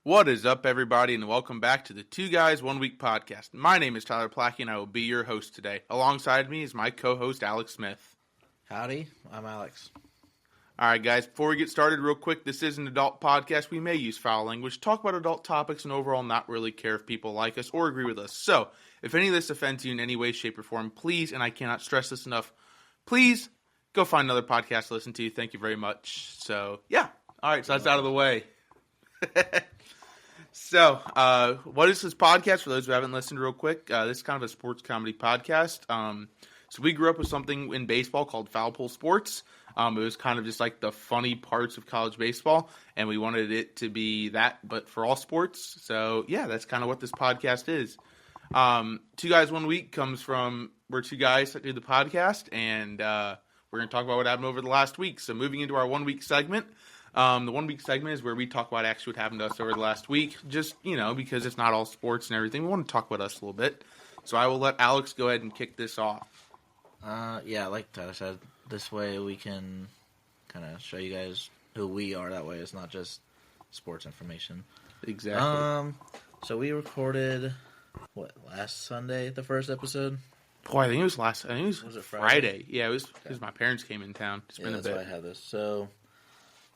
What is up, everybody, and welcome back to the Two Guys, 1 Week podcast. My name is Tyler Plackey, and I will be your host today. Alongside me is my co-host, Alex Smith. Howdy, I'm Alex. All right, guys, before we get started real quick, this is an adult podcast. We may use foul language, talk about adult topics, and overall not really care if people like us or agree with us. So, if any of this offends you in any way, shape, or form, please, and I cannot stress this enough, please go find another podcast to listen to. Thank you very much. So, yeah. All right, so that's out of the way. So, what is this podcast? For those who haven't listened real quick, this is kind of a sports comedy podcast. So we grew up with something in baseball called Foul Pole Sports. It was kind of just like the funny parts of college baseball, and we wanted it to be that, but for all sports. So, yeah, that's kind of what this podcast is. Two Guys, 1 Week comes from, we're two guys that do the podcast, and we're going to talk about what happened over the last week. So moving into our 1 week segment. The 1 week segment is where we talk about actually what happened to us over the last week. Just, because it's not all sports and everything. We want to talk about us a little bit. So I will let Alex go ahead and kick this off. Like Tyler said, this way we can kind of show you guys who we are. That way it's not just sports information. Exactly. So we recorded, last Sunday, the first episode? Boy, I think it was Was it Friday? Yeah, it was because my parents came in town. It's been a bit. That's why I had this. So...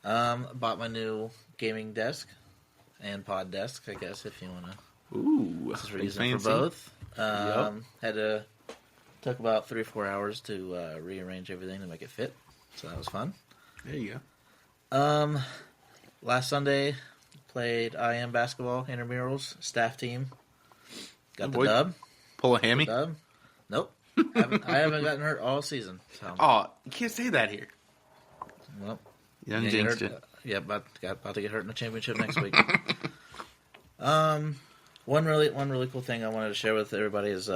bought my new gaming desk and pod desk, I guess, if you want to. Ooh, this is reason for both. Took about 3 or 4 hours to rearrange everything to make it fit, so that was fun. There you go. Last Sunday played IM basketball intramurals staff team. Got the dub. Pull a hammy? Dub. Nope. I haven't gotten hurt all season. So. Oh, you can't say that here. Well. You done jinxed it. Yeah, about to get hurt in the championship next week. One really cool thing I wanted to share with everybody is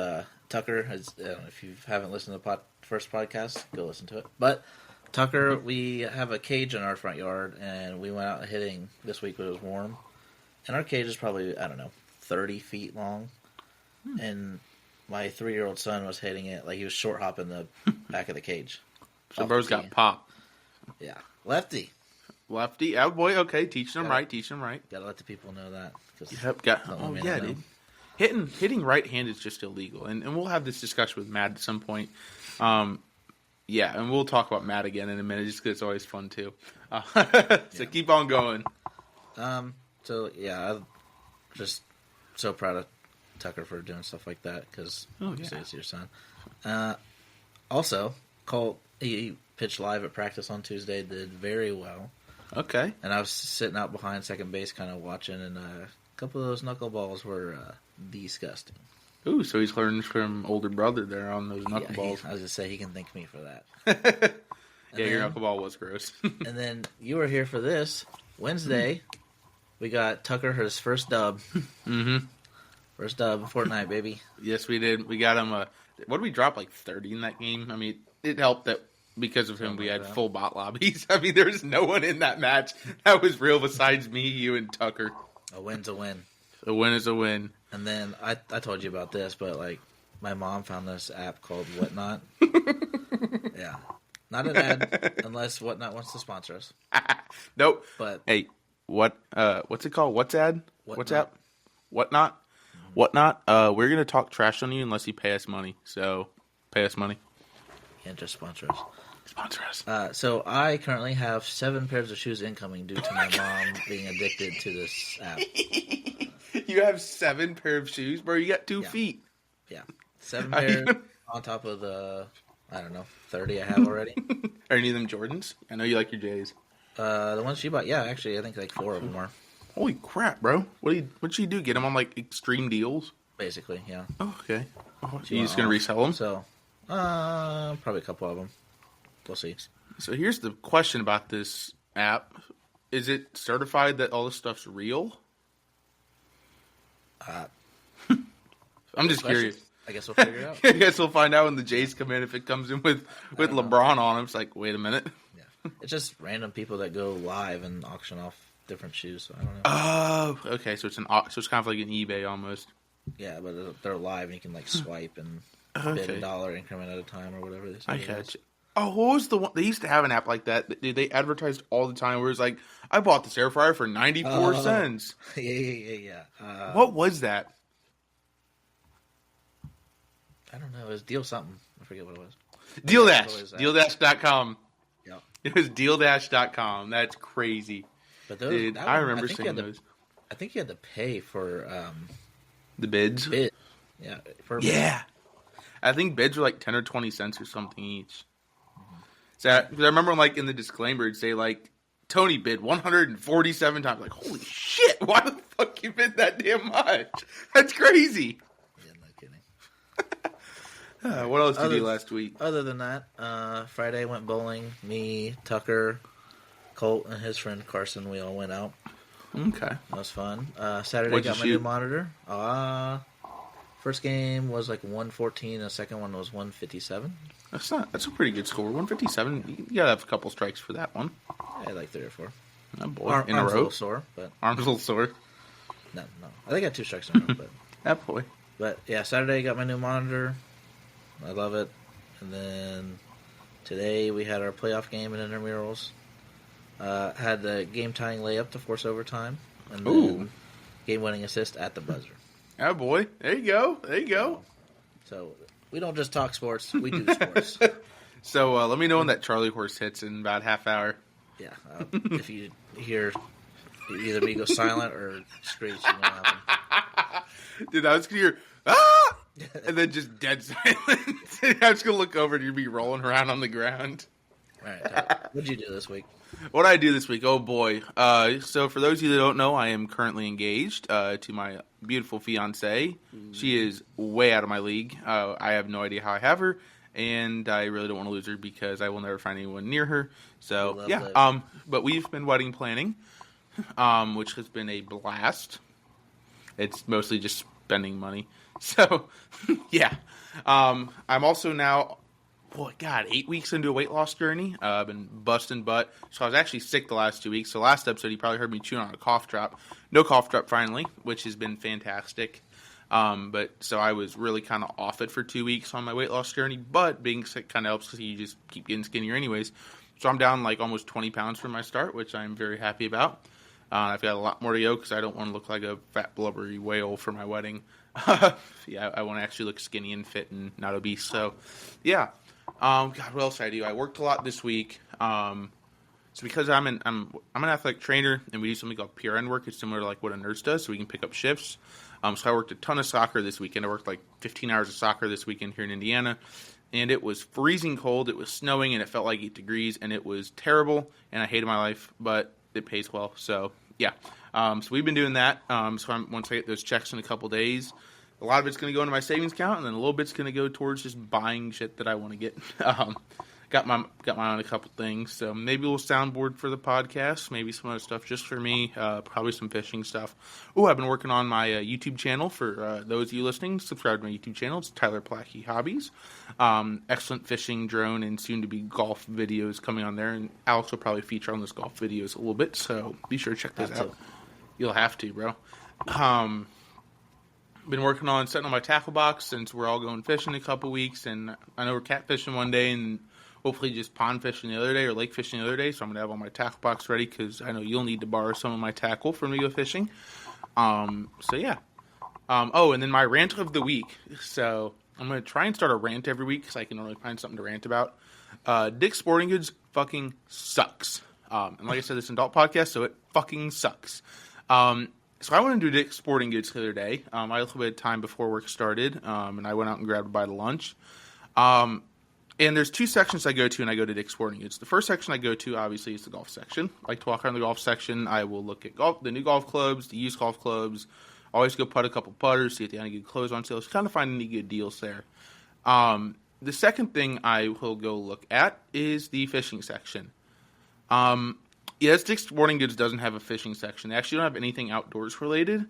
Tucker. If you haven't listened to the first podcast, go listen to it. But Tucker, we have a cage in our front yard, and we went out hitting this week when it was warm. And our cage is probably 30 feet long. And my 3-year-old son was hitting it like he was short hopping the back of the cage. So bro's got pop. Yeah. Lefty. Oh boy, okay, teaching them right. Gotta let the people know that. Dude. Hitting right hand is just illegal, and we'll have this discussion with Matt at some point. And we'll talk about Matt again in a minute, just because it's always fun too. Keep on going. I'm just so proud of Tucker for doing stuff like that, because it's your son. Also, Colt, he pitched live at practice on Tuesday, did very well. Okay. And I was sitting out behind second base kind of watching, and a couple of those knuckleballs were disgusting. Ooh, so he's learning from older brother there on those knuckleballs. I was going to say, he can thank me for that. Your knuckleball was gross. And then you were here for this. Wednesday, we got Tucker his first dub. Mm-hmm. First dub of Fortnite, baby. Yes, we did. We got him what did we drop, 30 in that game? I mean, it helped that because of him we had full bot lobbies. I mean, there's no one in that match that was real besides me, you, and Tucker. A win's a win. A win is a win. And then, I told you about this, but, my mom found this app called Whatnot. Yeah. Not an ad, unless Whatnot wants to sponsor us. Nope. But hey, what's it called? What's ad? Whatnot. What's app? Whatnot? Mm-hmm. Whatnot? We're going to talk trash on you unless you pay us money. So, pay us money. And just sponsor us. Sponsor us. So I currently have 7 pairs of shoes incoming due to my mom being addicted to this app. You have 7 pair of shoes, bro? You got 2 feet. Yeah. 7 pairs on top of the, 30 I have already. Are any of them Jordans? I know you like your J's. The ones she bought, actually, I think 4 of them are. Holy crap, bro. What'd she do? Get them on, extreme deals? Basically, yeah. Oh, okay. So you just going to resell them? So, probably a couple of them. We'll see. So here's the question about this app. Is it certified that all this stuff's real? I'm just curious. I guess we'll figure it out. I guess we'll find out when the Jays come in. If it comes in with LeBron on them, it's like, wait a minute. Yeah. It's just random people that go live and auction off different shoes. So I don't know. Oh, okay. So it's kind of like an eBay almost. Yeah, but they're live and you can swipe and bid $1 increment at a time or whatever they say. I catch it. Oh, what was the one? They used to have an app like that. They advertised all the time where it's like, I bought this air fryer for 94 cents. Yeah. What was that? I don't know. It was Deal something. I forget what it was. Deal Yeah, Dash. it was that. DealDash.com. Yeah. It was DealDash.com. That's crazy. But those, Dude, I remember seeing those. I think you had to pay for The bids? bid. Yeah. Yeah. I think bids were like 10 or 20 cents or something each. So I remember like in the disclaimer it'd say like, Tony bid 147 times. Like, holy shit, why the fuck you bid that damn much? That's crazy. Yeah, no kidding. What else did you do last week? Other than that, Friday went bowling. Me, Tucker, Colt, and his friend Carson, we all went out. Okay. That was fun. Saturday What'd got you my new shoot? monitor. First game was like 114, and the second one was 157. That's a pretty good score. 157. You gotta have a couple strikes for that one. I had like 3 or 4. Oh boy. In a Arm's a row. little sore, but Arms a little sore. no. I think I had 2 strikes in a row, but That boy. But yeah, Saturday got my new monitor. I love it. And then today we had our playoff game in intramurals. Had the game tying layup to force overtime, and then game winning assist at the buzzer. Oh boy. There you go. So we don't just talk sports; we do sports. So let me know when that Charlie horse hits in about half hour. Yeah, if you hear either me go silent or screech, you know what happened. Dude, I was gonna hear ah, and then just dead silence. I was gonna look over and you'd be rolling around on the ground. All right, what'd you do this week? What did I do this week? Oh boy. So for those of you that don't know, I am currently engaged to my beautiful fiance. She is way out of my league. I have no idea how I have her, and I really don't want to lose her because I will never find anyone near her. So yeah. That. But we've been wedding planning, which has been a blast. It's mostly just spending money. So yeah. I'm also now, 8 weeks into a weight loss journey. I've been busting butt. So I was actually sick the last 2 weeks. So last episode, you probably heard me chewing on a cough drop. No cough drop finally, which has been fantastic. But so I was really kind of off it for 2 weeks on my weight loss journey. But being sick kind of helps because you just keep getting skinnier anyways. So I'm down like almost 20 pounds from my start, which I'm very happy about. I've got a lot more to go because I don't want to look like a fat blubbery whale for my wedding. Yeah, I want to actually look skinny and fit and not obese. So yeah. God, what else did I do? I worked a lot this week. So because I'm an athletic trainer and we do something called PRN work, it's similar to like what a nurse does, so we can pick up shifts. So I worked a ton of soccer this weekend. I worked like 15 hours of soccer this weekend here in Indiana, and it was freezing cold. It was snowing, and it felt like 8 degrees, and it was terrible, and I hated my life, but it pays well. So yeah. So we've been doing that. Once I get those checks in a couple days, a lot of it's going to go into my savings account, and then a little bit's going to go towards just buying shit that I want to get. Got my eye on a couple things, so maybe a little soundboard for the podcast, maybe some other stuff just for me, probably some fishing stuff. Oh, I've been working on my YouTube channel for those of you listening. Subscribe to my YouTube channel. It's Tyler Plackey Hobbies. Excellent fishing, drone, and soon-to-be golf videos coming on there, and Alex will probably feature on those golf videos a little bit, so be sure to check those out. You'll have to, bro. Been working on setting on my tackle box since we're all going fishing in a couple weeks, and I know we're catfishing one day and hopefully just pond fishing the other day or lake fishing the other day, so I'm going to have all my tackle box ready because I know you'll need to borrow some of my tackle for me to go fishing. So yeah. And then my rant of the week. So I'm going to try and start a rant every week because I can only find something to rant about. Dick's Sporting Goods fucking sucks. And like I said, this is an adult podcast, so it fucking sucks. So I went into Dick's Sporting Goods the other day. I had a little bit of time before work started, and I went out and grabbed a bite of lunch. And there's 2 sections I go to, and I go to Dick's Sporting Goods. The first section I go to, obviously, is the golf section. I like to walk around the golf section. I will look at the new golf clubs, the used golf clubs. Always go putt a couple putters, see if they have any good clothes on sale. Just kind of find any good deals there. The second thing I will go look at is the fishing section. Yes, Dick's Sporting Goods doesn't have a fishing section. They actually don't have anything outdoors related.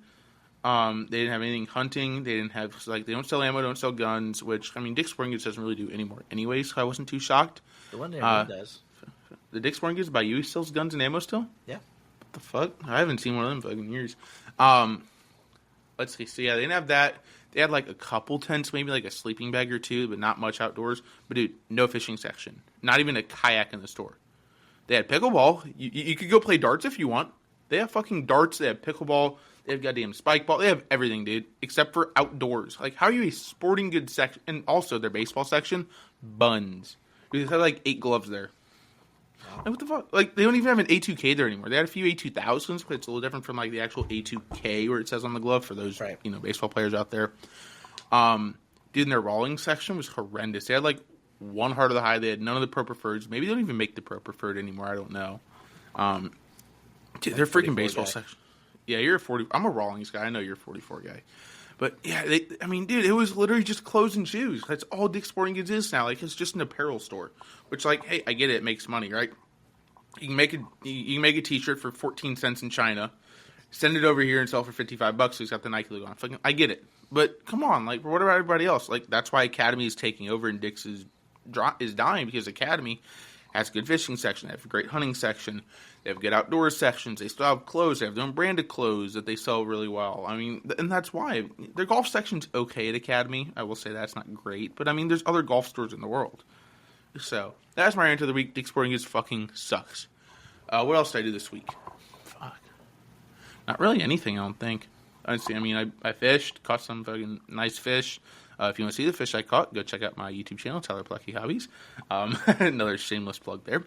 They didn't have anything hunting. They didn't have, they don't sell ammo, don't sell guns, which, Dick's Sporting Goods doesn't really do anymore anyway, so I wasn't too shocked. The one near me does. The Dick's Sporting Goods by you sells guns and ammo still? Yeah. What the fuck? I haven't seen one of them in fucking years. let's see. So yeah, they didn't have that. They had like a couple tents, maybe like a sleeping bag or two, but not much outdoors. But dude, no fishing section. Not even a kayak in the store. They had pickleball. You could go play darts if you want. They have fucking darts. They have pickleball. They have goddamn spike ball. They have everything, dude, except for outdoors. Like, how are you a sporting goods section? And also their baseball section, buns. Dude, they had like 8 gloves there. Like, what the fuck? Like, they don't even have an A2K there anymore. They had a few A2000s, but it's a little different from like the actual A2K where it says on the glove for those baseball players out there. Dude, and their rolling section was horrendous. They had like one heart of the high. They had none of the pro preferreds. Maybe they don't even make the pro preferred anymore. I don't know. Dude, their freaking baseball section. Yeah, you're a 40. I'm a Rawlings guy. I know you're a 44 guy. But yeah, dude, it was literally just clothes and shoes. That's all Dick's Sporting Goods is now. Like, it's just an apparel store. Which, like, hey, I get it. It makes money, right? You can make a T-shirt for 14 cents in China, send it over here and sell it for $55. So it's got the Nike logo on. I get it. But come on, like, what about everybody else? Like, that's why Academy is taking over and Dick's is dying, because Academy has a good fishing section. They have a great hunting section. They have good outdoor sections. They still have clothes. They have their own branded clothes that they sell really well. I mean, and that's why. Their golf section's okay at Academy. I will say that's not great. But, I mean, there's other golf stores in the world. So, that's my rant of the week. Dick's Sporting Goods fucking sucks. What else did I do this week? Fuck. Not really anything, I don't think. I fished, caught some fucking nice fish. If you want to see the fish I caught, go check out my YouTube channel, Tyler Plucky Hobbies. Another shameless plug there.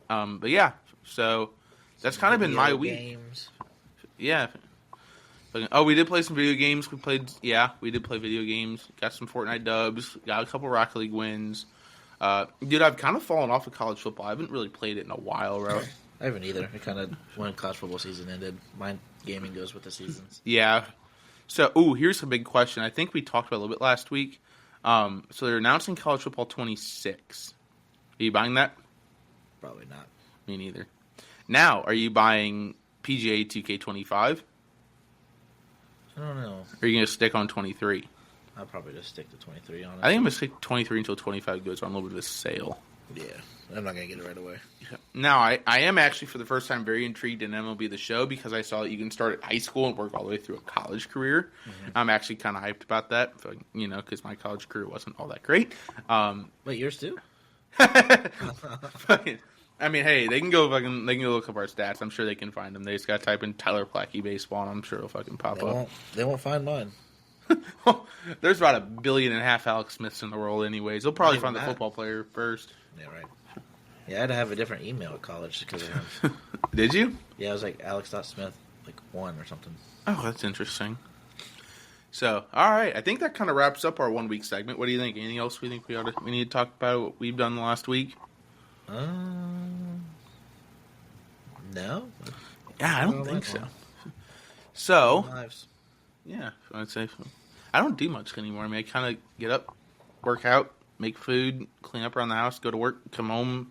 But yeah, so that's kind of been my week. Games. Yeah. Oh, we did play some video games. We did play video games. Got some Fortnite dubs. Got a couple Rocket League wins. Dude, I've kind of fallen off of college football. I haven't really played it in a while, right? I haven't either. It kind of, when college football season ended, my gaming goes with the seasons. Yeah. So, here's a big question. I think we talked about it a little bit last week. So they're announcing College Football 26. Are you buying that? Probably not. Me neither. Now, are you buying PGA 2K25? I don't know. Or are you going to stick on 23? I'll probably just stick to 23 on it. I think I'm going to stick 23 until 25 goes on a little bit of a sale. Yeah, I'm not going to get it right away. Now, I am actually, for the first time, very intrigued in MLB The Show, because I saw that you can start at high school and work all the way through a college career. Mm-hmm. I'm actually kind of hyped about that, because my college career wasn't all that great. Wait, yours too? I mean, hey, they can go look up our stats. I'm sure they can find them. They just got to type in Tyler Plackey baseball, and I'm sure it'll fucking pop up. They won't find mine. There's about 1.5 billion Alex Smiths in the world anyways. They'll probably find the football player first. Yeah, right. Yeah, I had to have a different email at college because of him. Did you? Yeah, it was like alex.smith, 1 or something. Oh, that's interesting. So, all right. I think that kind of wraps up our 1 week segment. What do you think? Anything else we think we need to talk about what we've done the last week? No. Yeah, I don't think so. So, lives. Yeah, I'd say I don't do much anymore. I mean, I kind of get up, work out, make food, clean up around the house, go to work, come home,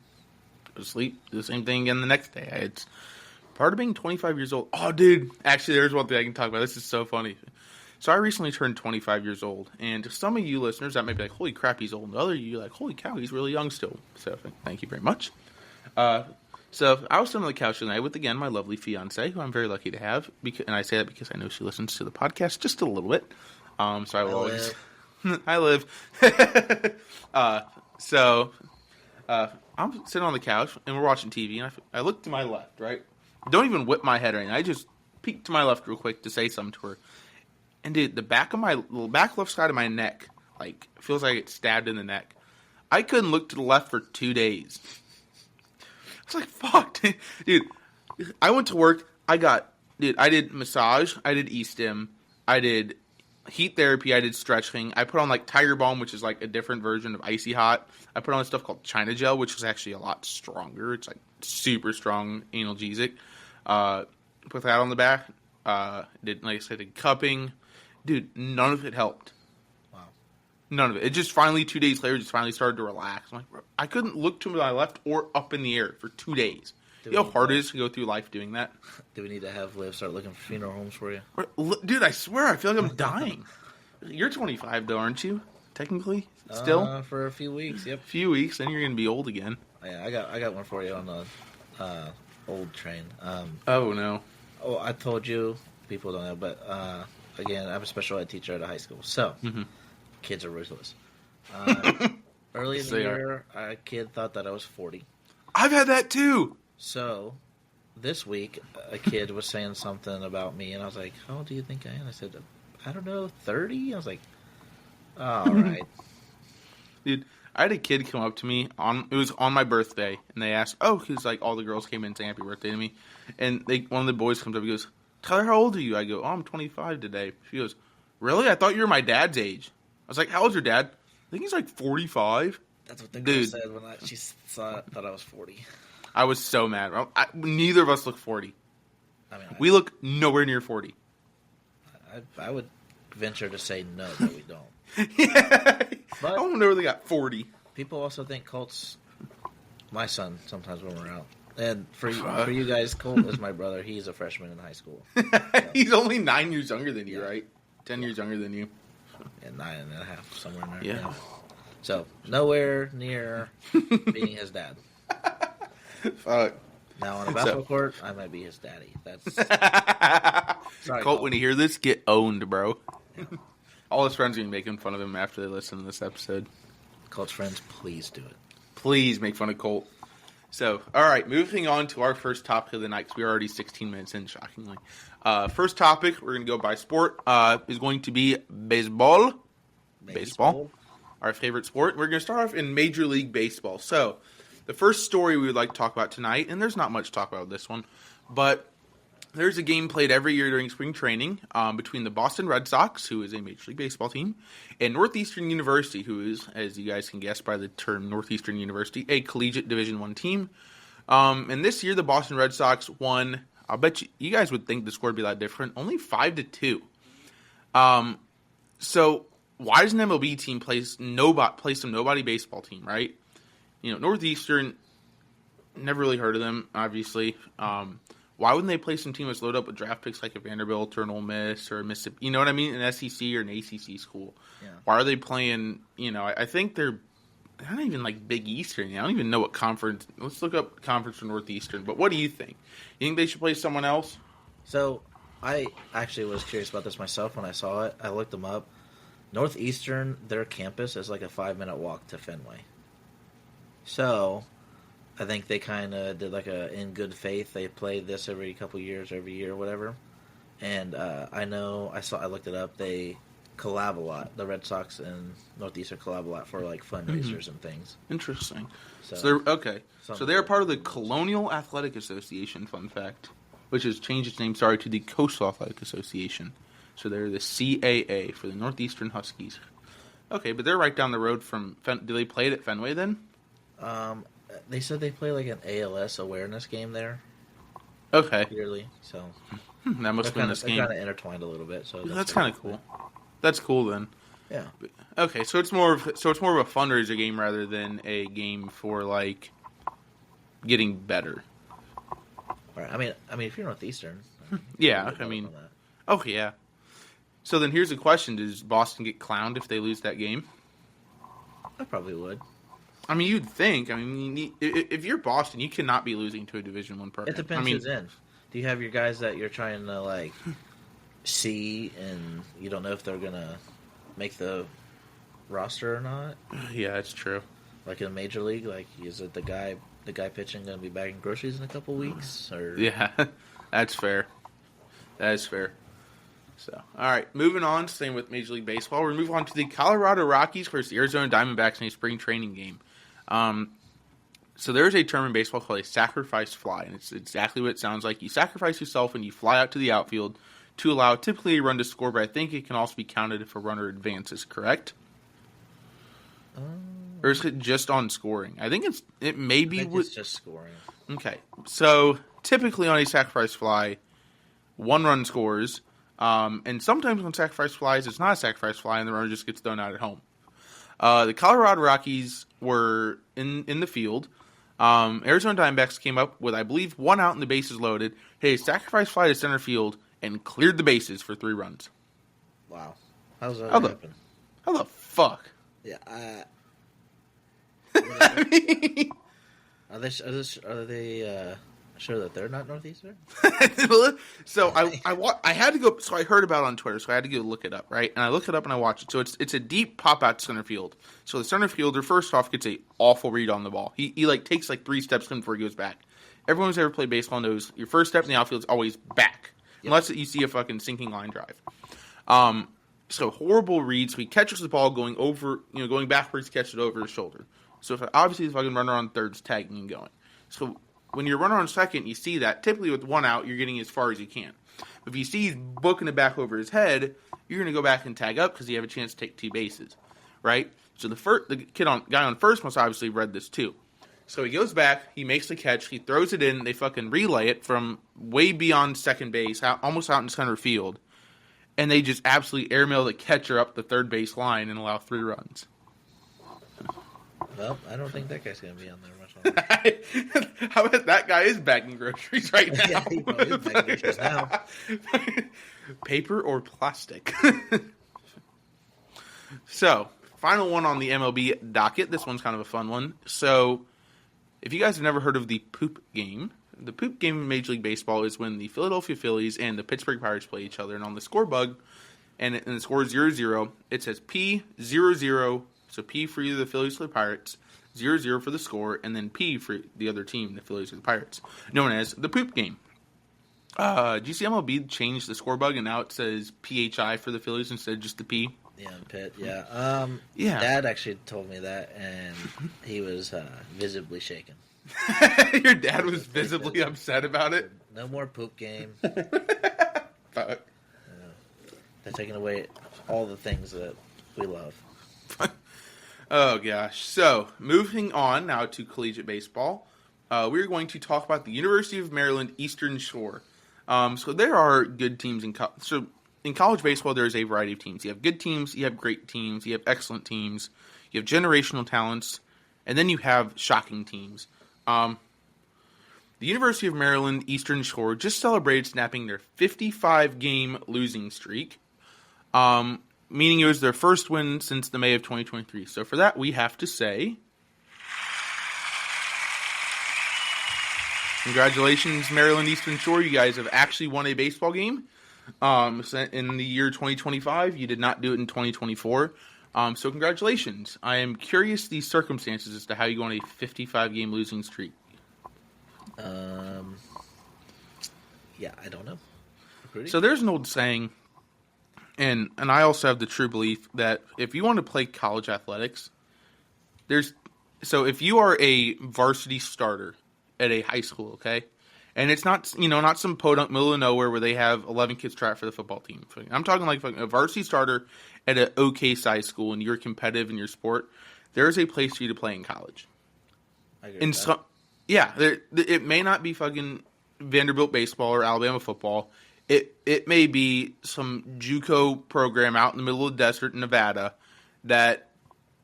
go to sleep, do the same thing again the next day. It's part of being 25 years old. Oh, dude. Actually, there's one thing I can talk about. This is so funny. So I recently turned 25 years old. And to some of you listeners, that might be like, holy crap, he's old. And to other of you, like, holy cow, he's really young still. So thank you very much. So I was sitting on the couch tonight with, again, my lovely fiance, who I'm very lucky to have. And I say that because I know she listens to the podcast just a little bit. So I will always... I live. So I'm sitting on the couch, and we're watching TV, and I look to my left, right? Don't even whip my head or anything. I just peek to my left real quick to say something to her. And dude, the back left side of my neck, feels like it's stabbed in the neck. I couldn't look to the left for 2 days. I was like, fuck, dude. I went to work. I did massage. I did E-stim. I did heat therapy. I did stretching. I put on Tiger Balm, which is a different version of Icy Hot. I put on stuff called China Gel, which is actually a lot stronger. It's super strong analgesic. Put that on the back. Did cupping. Dude, none of it helped. Wow. None of it. It just finally, 2 days later, just finally started to relax. I'm like, bro, I couldn't look to my left or up in the air for 2 days. You know how hard it is to go through life doing that? Do we need to have Liv start looking for funeral homes for you? Dude, I swear, I feel like I'm dying. You're 25, though, aren't you? Technically? Still? For a few weeks, yep. A few weeks, then you're going to be old again. Yeah, I got one for you on the old train. Oh, no. Oh, I told you, people don't know, but again, I'm a special ed teacher at a high school, so kids are ruthless. Early in the year, a kid thought that I was 40. I've had that too. So this week, a kid was saying something about me, and I was like, "How old do you think I am?" I said, "I don't know, 30." I was like, "All right." Dude, I had a kid come up to me it was on my birthday, and they asked, because like all the girls came in saying happy birthday to me, and one of the boys comes up and goes, "Tyler, how old are you?" I go, "I'm 25 today." She goes, "Really? I thought you were my dad's age." I was like, "How old's your dad?" "I think he's like 45. That's what the girl said when she thought I was 40. I was so mad. Neither of us look 40. I mean, we look nowhere near 40. I would venture to say no, that we don't. Yeah. But I don't know where they got 40. People also think Colt's my son sometimes when we're out. And for you guys, Colt is my brother. He's a freshman in high school. So. He's only 9 years younger than you, right? 10 years younger than you. And 9.5, somewhere in there. Yeah. So, nowhere near being his dad. Fuck. Now, on a basketball court, I might be his daddy. That's sorry, Colt, when you hear this, get owned, bro. Yeah. All his friends are going to be making fun of him after they listen to this episode. Colt's friends, please do it. Please make fun of Colt. So, all right, moving on to our first topic of the night, because we're already 16 minutes in, shockingly. First topic, we're going to go by sport, is going to be baseball. Baseball. Our favorite sport. We're going to start off in Major League Baseball. So, the first story we would like to talk about tonight, and there's not much to talk about with this one, but there's a game played every year during spring training between the Boston Red Sox, who is a Major League Baseball team, and Northeastern University, who is, as you guys can guess by the term Northeastern University, a collegiate Division I team. And this year, the Boston Red Sox won. I'll bet you guys would think the score would be a lot different. Only 5-2. So why does an MLB team play some nobody baseball team, right? Northeastern, never really heard of them, obviously. Why wouldn't they play some team that's loaded up with draft picks like a Vanderbilt or an Ole Miss or a Mississippi? You know what I mean? An SEC or an ACC school. Yeah. Why are they playing? I think they're not even like Big Eastern. I don't even know what conference. Let's look up conference for Northeastern. But what do you think? You think they should play someone else? So I actually was curious about this myself when I saw it. I looked them up. Northeastern, their campus is like a 5-minute walk to Fenway. So I think they kind of did like in good faith. They played this every couple years, every year, whatever. And I looked it up. They collab a lot. The Red Sox and Northeastern collab a lot for like fundraisers and things. Interesting. So they're okay. So they're part of the Colonial Athletic Association. Fun fact, which has changed its name, to the Coastal Athletic Association. So they're the CAA for the Northeastern Huskies. Okay, but they're right down the road from. Do they play it at Fenway then? They said they play like an ALS awareness game there. Okay. Yearly, so that must have been this game. They're kind of intertwined a little bit, so that's kind of cool. That's cool then. Yeah. Okay, so it's more of a fundraiser game rather than a game for like getting better. Right. I mean, if you're Northeastern. Yeah, okay, yeah. So then here's the question: does Boston get clowned if they lose that game? I probably would. I mean, you'd think. I mean, if you're Boston, you cannot be losing to a Division I program. It depends who's in. Do you have your guys that you're trying to like see, and you don't know if they're gonna make the roster or not? Yeah, that's true. Like in a major league, like is it the guy pitching gonna be bagging groceries in a couple weeks? Or yeah, that's fair. That is fair. So, all right, moving on, staying with Major League Baseball, we're going to move on to the Colorado Rockies versus the Arizona Diamondbacks in a spring training game. So there's a term in baseball called a sacrifice fly, and it's exactly what it sounds like. You sacrifice yourself and you fly out to the outfield to allow typically a run to score, but I think it can also be counted if a runner advances, correct? Or is it just on scoring? I think it's just scoring. Okay, so typically on a sacrifice fly, one run scores. And sometimes when sacrifice flies, it's not a sacrifice fly, and the runner just gets thrown out at home. The Colorado Rockies were in the field. Arizona Diamondbacks came up with, I believe, 1 out and the bases loaded. Hey, sacrifice fly to center field and cleared the bases for 3 runs. Wow, how's that happen? How the fuck? Yeah, I mean, are they sure that they're not Northeastern? So I had to go. So I heard about it on Twitter. So I had to go look it up, right? And I looked it up and I watched it. So it's a deep pop out center field. So the center fielder first off gets a awful read on the ball. He like takes like 3 steps before he goes back. Everyone who's ever played baseball knows your first step in the outfield is always back, unless you see a fucking sinking line drive. So horrible read. So he catches the ball going over, going backwards, catch it over his shoulder. So obviously the fucking runner on third's tagging and going. So when you're runner on second, you see that. Typically with 1 out, you're getting as far as you can. But if you see he's booking it back over his head, you're going to go back and tag up because you have a chance to take 2 bases, right? So the guy on first must obviously read this too. So he goes back, he makes the catch, he throws it in, they fucking relay it from way beyond second base, almost out in center field, and they just absolutely airmail the catcher up the third base line and allow 3 runs. Well, I don't think that guy's going to be on there much longer. How about that guy is bagging groceries right now? Yeah, he probably is bagging groceries now. Paper or plastic? So, final one on the MLB docket. This one's kind of a fun one. So, if you guys have never heard of the poop game, the poop game in Major League Baseball is when the Philadelphia Phillies and the Pittsburgh Pirates play each other. And on the score bug, and the score is 0-0, it says P-0-0. So P for either the Phillies or the Pirates, 0-0 for the score, and then P for the other team, the Phillies or the Pirates, known as the poop game. Did you see MLB change the score bug and now it says PHI for the Phillies instead of just the P? Yeah, Pitt, yeah. Yeah. Dad actually told me that, and he was visibly shaken. Your dad was visibly upset about it? No more poop game. Fuck. They're taking away all the things that we love. Oh, gosh. So, moving on now to collegiate baseball, we're going to talk about the University of Maryland Eastern Shore. So, there are good teams in college. So, in college baseball, there's a variety of teams. You have good teams, you have great teams, you have excellent teams, you have generational talents, and then you have shocking teams. The University of Maryland Eastern Shore just celebrated snapping their 55-game losing streak. Meaning it was their first win since the May of 2023. So for that, we have to say, congratulations, Maryland Eastern Shore. You guys have actually won a baseball game in the year 2025. You did not do it in 2024. So congratulations. I am curious the circumstances as to how you go on a 55-game losing streak. Yeah, I don't know. Recruiting? So there's an old saying, and I also have the true belief that if you want to play college athletics, if you are a varsity starter at a high school, okay, and it's not not some podunk middle of nowhere where they have 11 kids try out for the football team. I'm talking like a varsity starter at an okay size school, and you're competitive in your sport. There is a place for you to play in college. I agree with that. It may not be fucking Vanderbilt baseball or Alabama football. It may be some JUCO program out in the middle of the desert in Nevada that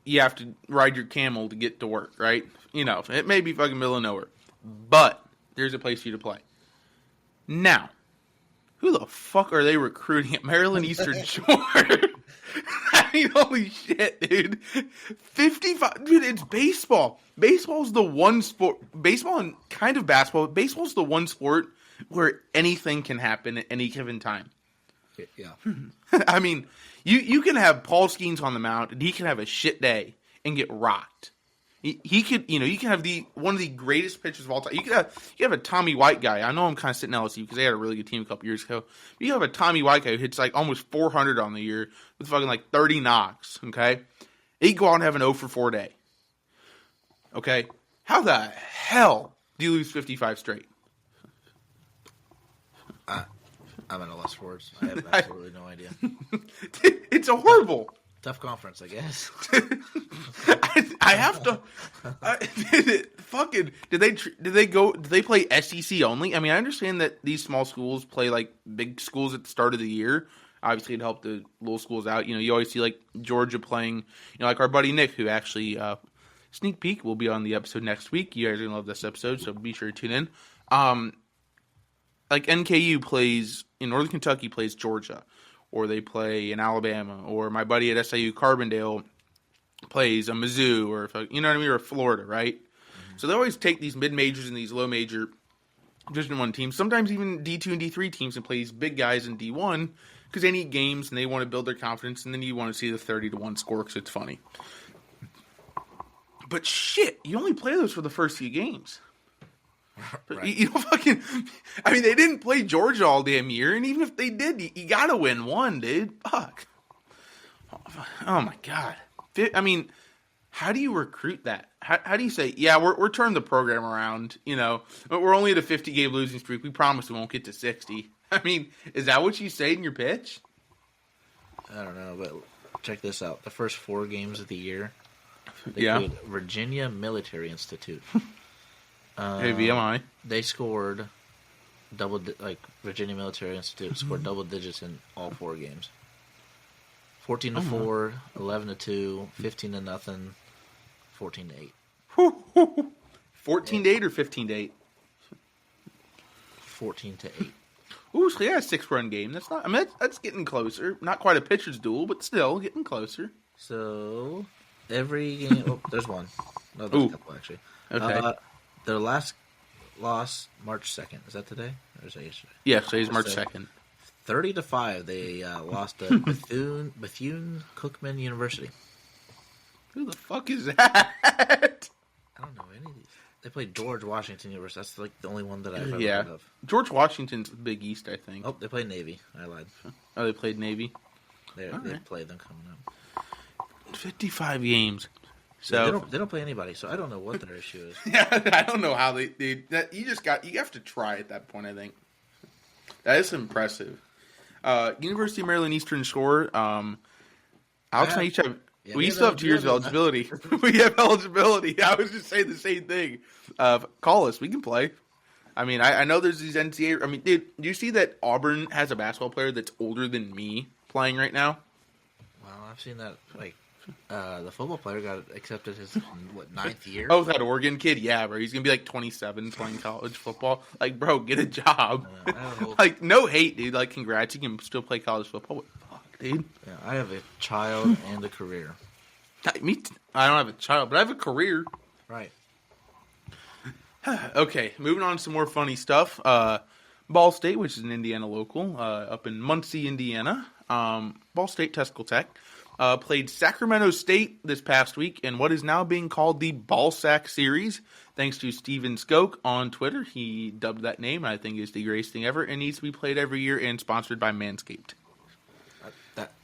you have to ride your camel to get to work, right? It may be fucking middle of nowhere. But there's a place for you to play. Now, who the fuck are they recruiting at Maryland Eastern Shore? I mean, holy shit, dude. 55. Dude, it's baseball. Baseball's the one sport. Baseball and kind of basketball. Baseball's the one sport where anything can happen at any given time. Yeah. I mean, you can have Paul Skeens on the mound, and he can have a shit day and get rocked. He could, you can have one of the greatest pitchers of all time. You could have a Tommy White guy. I know I'm kind of sitting LSU because they had a really good team a couple years ago. But you have a Tommy White guy who hits like almost 400 on the year with fucking like 30 knocks. Okay, he could go out and have an 0 for 4 day. Okay, how the hell do you lose 55 straight? I'm at a loss for words. I have absolutely no idea. It's a horrible. Tough conference, I guess. I have to. Did they play SEC only? I mean, I understand that these small schools play like big schools at the start of the year. Obviously, it helped the little schools out. You always see like Georgia playing. Like our buddy Nick, who actually sneak peek will be on the episode next week. You guys are gonna love this episode, so be sure to tune in. Like NKU plays in Northern Kentucky plays Georgia, or they play in Alabama, or my buddy at SIU Carbondale plays a Mizzou, or or Florida, right? Mm-hmm. So they always take these mid majors and these low major Division 1 teams, sometimes even D2 and D3 teams, and play these big guys in D1 because they need games and they want to build their confidence, and then you want to see the 30-1 score because it's funny. But shit, you only play those for the first few games. Right. You don't fucking... I mean, they didn't play Georgia all damn year, and even if they did, you gotta win one, dude. Fuck. Oh my god. I mean, how do you recruit that? How do you say, yeah, we're turning the program around, you know, but we're only at a 50-game losing streak. We promise we won't get to 60. I mean, is that what you say in your pitch? I don't know, but check this out. The first 4 games of the year, they played Virginia Military Institute. Hey, VMI. They scored Virginia Military Institute scored double digits in all 4 games. 14-4, 11-2, 15-0, 14-8. 14-8 or 15-8? 14-8. Ooh, so yeah, a 6-run game. That's not. I mean, that's getting closer. Not quite a pitcher's duel, but still getting closer. So every game. Oh, there's one. No, there's a couple actually. Okay. Their last loss March 2nd. Is that today or is that yesterday? Yeah, today's March 2nd. 30-5. They lost to Bethune-Cookman University. Who the fuck is that? I don't know any of these. They played George Washington University. That's like the only one that I've ever heard of. George Washington's Big East, I think. Oh, they played Navy. I lied. Oh, they played Navy? They played them coming up. 55 games. So they don't play anybody, so I don't know what their issue is. Yeah, I don't know how they you have to try at that point, I think. That is impressive. University of Maryland Eastern Shore, Alex and I each have... we still have 2 years of eligibility. We have eligibility. I was just saying the same thing. Call us. We can play. I mean, I know there's these NCAA... I mean, dude, do you see that Auburn has a basketball player that's older than me playing right now? Well, I've seen that. Like, the football player got accepted his, 9th year? Oh, that Oregon kid? Yeah, bro. He's going to be like 27 playing college football. Like, bro, get a job. Like, no hate, dude. Like, congrats. You can still play college football. Dude. Yeah, I have a child and a career. I don't have a child, but I have a career. Right. Okay, moving on to some more funny stuff. Ball State, which is an Indiana local, up in Muncie, Indiana. Ball State Tesco Tech played Sacramento State this past week in what is now being called the Ball Sack Series. Thanks to Steven Skoke on Twitter. He dubbed that name, and I think it's the greatest thing ever. It needs to be played every year and sponsored by Manscaped.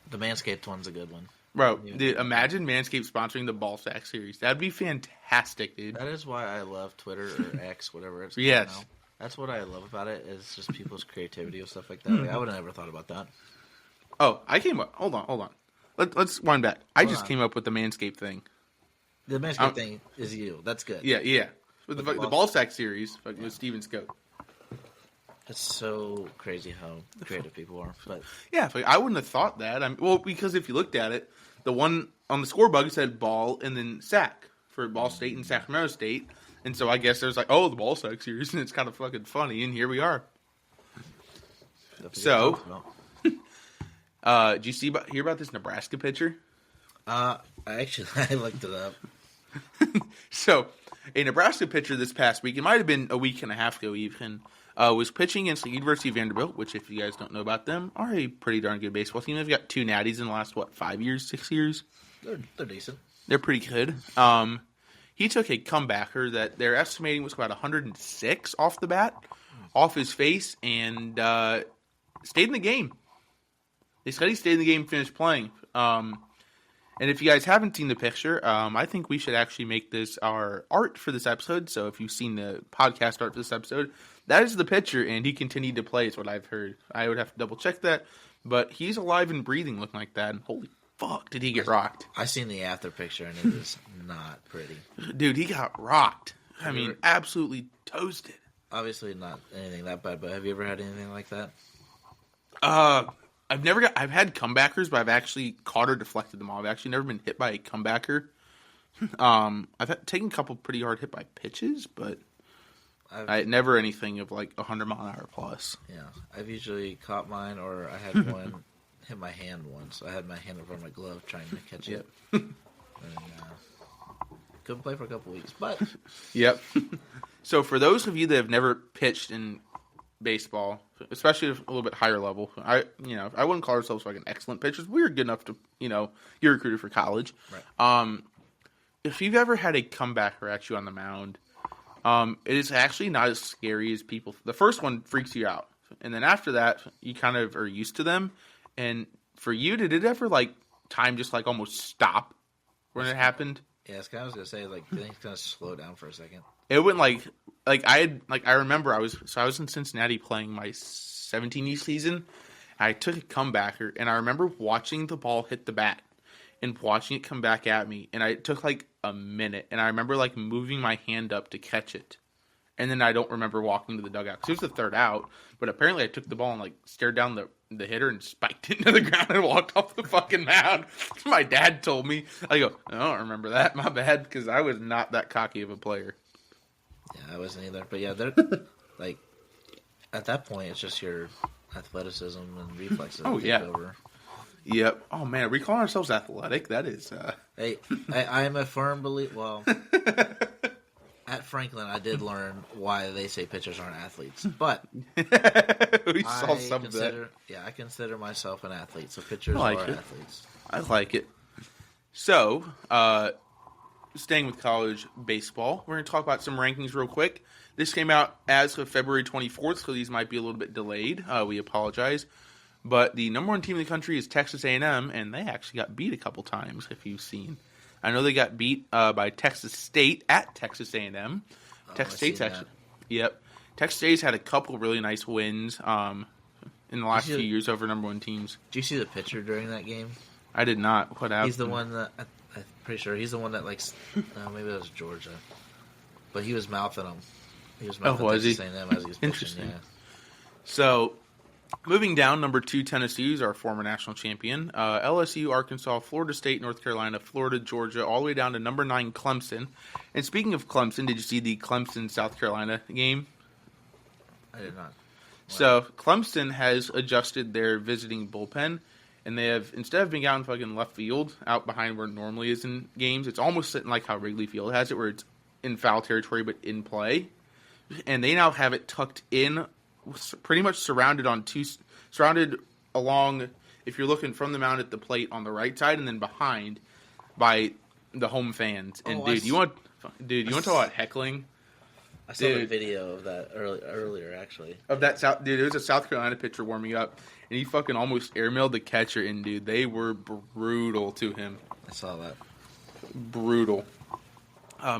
The Manscaped one's a good one. Bro, dude, imagine Manscaped sponsoring the Ball Sack Series. That'd be fantastic, dude. That is why I love Twitter or X, whatever it's called yes. now. That's what I love about it, is just people's creativity and stuff like that. Like, I would have never thought about that. Oh, I came up. Hold on. Let's wind back. I just came up with the Manscaped thing. The Manscaped thing is you. That's good. Yeah. With the Ball Sack Series with Steven Skoke. It's so crazy how creative people are. But yeah, I wouldn't have thought that. Because if you looked at it, the one on the score bug said ball and then sack for Ball State and Sacramento State. And so I guess there's like, the Ball Sack Series, and it's kind of fucking funny, and here we are. So, did you hear about this Nebraska pitcher? I looked it up. So, a Nebraska pitcher this past week, it might have been a week and a half ago even, was pitching against the University of Vanderbilt, which, if you guys don't know about them, are a pretty darn good baseball team. They've got 2 natties in the last, 5 years, 6 years? They're decent. They're pretty good. He took a comebacker that they're estimating was about 106 off the bat, off his face, and stayed in the game. They said he stayed in the game, finished playing. And if you guys haven't seen the picture, I think we should actually make this our art for this episode. So if you've seen the podcast art for this episode, that is the picture, and he continued to play, is what I've heard. I would have to double check that, but he's alive and breathing looking like that, and holy fuck, did he get rocked. I seen the after picture, and it is not pretty. Dude, he got rocked. I mean, absolutely toasted. Obviously not anything that bad, but have you ever had anything like that? I've had comebackers, but I've actually caught or deflected them all. I've actually never been hit by a comebacker. I've taken a couple pretty hard hit by pitches, but I never anything of like 100-mile-an-hour plus. Yeah, I've usually caught mine, or I had one hit my hand once. I had my hand over my glove trying to catch it. And, couldn't play for a couple weeks, but yep. So for those of you that have never pitched in baseball, especially at a little bit higher level, I wouldn't call ourselves like an excellent pitchers. We were good enough to, get recruited for college. Right. If you've ever had a comebacker at you on the mound, it is actually not as scary as people. The first one freaks you out, and then after that, you kind of are used to them. And for you, did it ever time just almost stop when it happened? Yeah, I was gonna say things kind of slow down for a second. It went I remember I was in Cincinnati playing my 17 season. I took a comebacker, and I remember watching the ball hit the bat and watching it come back at me, and it took a minute, and I remember moving my hand up to catch it, and then I don't remember walking to the dugout because it was the third out. But apparently, I took the ball and stared down the hitter and spiked it into the ground and walked off the fucking mound. My dad told me. I go, I don't remember that. My bad, because I was not that cocky of a player. Yeah, I wasn't either. But yeah, they're at that point, it's just your athleticism and reflexes. Oh yeah. Over. Yep. Oh man, are we calling ourselves athletic? That is. Hey, I am a firm believer. Well, at Franklin, I did learn why they say pitchers aren't athletes. But we saw some of that. Yeah, I consider myself an athlete. So pitchers are athletes. I like it. So, staying with college baseball, we're going to talk about some rankings real quick. This came out as of February 24th, so these might be a little bit delayed. We apologize. But the number one team in the country is Texas A&M, and they actually got beat a couple times, if you've seen. I know they got beat by Texas State at Texas A&M. Texas State's actually, yep. Texas State's had a couple really nice wins in the last few years over number one teams. Did you see the pitcher during that game? I did not. What happened? He's the one that I'm pretty sure he's the one that maybe it was Georgia, but he was mouthing him. He was mouthing Texas A&M as he was pitching. Interesting. Yeah. So. Moving down, number 2, Tennessee is our former national champion. LSU, Arkansas, Florida State, North Carolina, Florida, Georgia, all the way down to number 9, Clemson. And speaking of Clemson, did you see the Clemson-South Carolina game? I did not. Wow. So, Clemson has adjusted their visiting bullpen, and they have, instead of being out in fucking left field, out behind where it normally is in games, it's almost sitting like how Wrigley Field has it, where it's in foul territory but in play. And they now have it tucked in, pretty much surrounded along, if you're looking from the mound at the plate on the right side, and then behind by the home fans. And you want to talk about heckling? I saw a video of that earlier, actually. Of that there was a South Carolina pitcher warming up, and he fucking almost airmailed the catcher, and dude, they were brutal to him. I saw that. Brutal.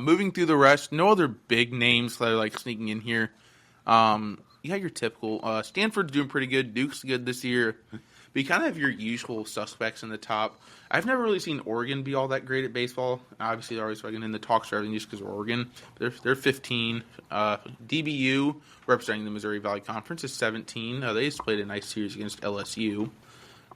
Moving through the rest, no other big names that are sneaking in here. You have your typical. Stanford's doing pretty good. Duke's good this year. But you kind of have your usual suspects in the top. I've never really seen Oregon be all that great at baseball. Obviously, they're always fucking in the talks for everything just because of Oregon. They're 15. DBU, representing the Missouri Valley Conference, is 17. They just played a nice series against LSU.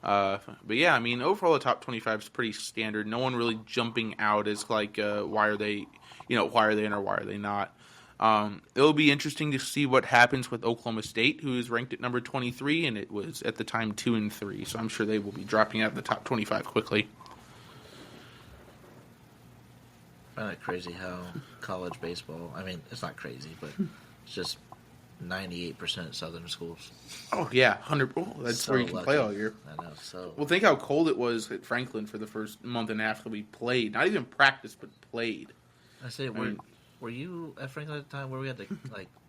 But yeah, I mean, overall, the top 25 is pretty standard. No one really jumping out as why are they in or why are they not. It'll be interesting to see what happens with Oklahoma State, who is ranked at number 23, and it was at the time 2 and 3. So I'm sure they will be dropping out of the top 25 quickly. I find it crazy how college baseball. I mean, it's not crazy, but it's just 98% Southern schools. Oh yeah, 100. Oh, that's so where you can play all year. I know. So well, think how cold it was at Franklin for the first month and a half that we played. Not even practiced, but played. I say, were you at Franklin at the time where we had to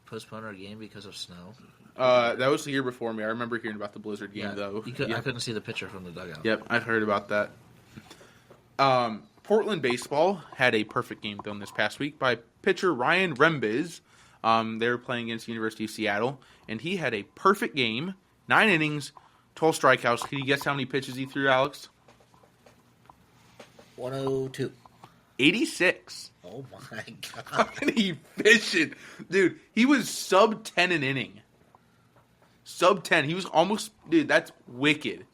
postpone our game because of snow? That was the year before me. I remember hearing about the Blizzard game though. I couldn't see the picture from the dugout. Yep, I've heard about that. Portland baseball had a perfect game done this past week by pitcher Ryan Rembiz. They were playing against the University of Seattle, and he had a perfect game, 9 innings, 12 strikeouts. Can you guess how many pitches he threw, Alex? 102. 86. Oh my god. Fucking efficient. Dude, he was sub 10 an inning. Sub 10. He was almost, dude, that's wicked.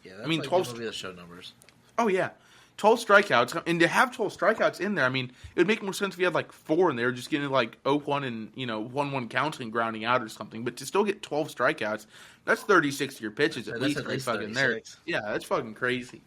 Yeah, that's 12 be the show numbers. Oh yeah. 12 strikeouts, and to have 12 strikeouts in there, I mean, it would make more sense if you had 4 and they were just getting 0-1 and 1-1 counts and grounding out or something. But to still get 12 strikeouts, that's 36 of your pitches at least right fucking 36. There. Yeah, that's fucking crazy.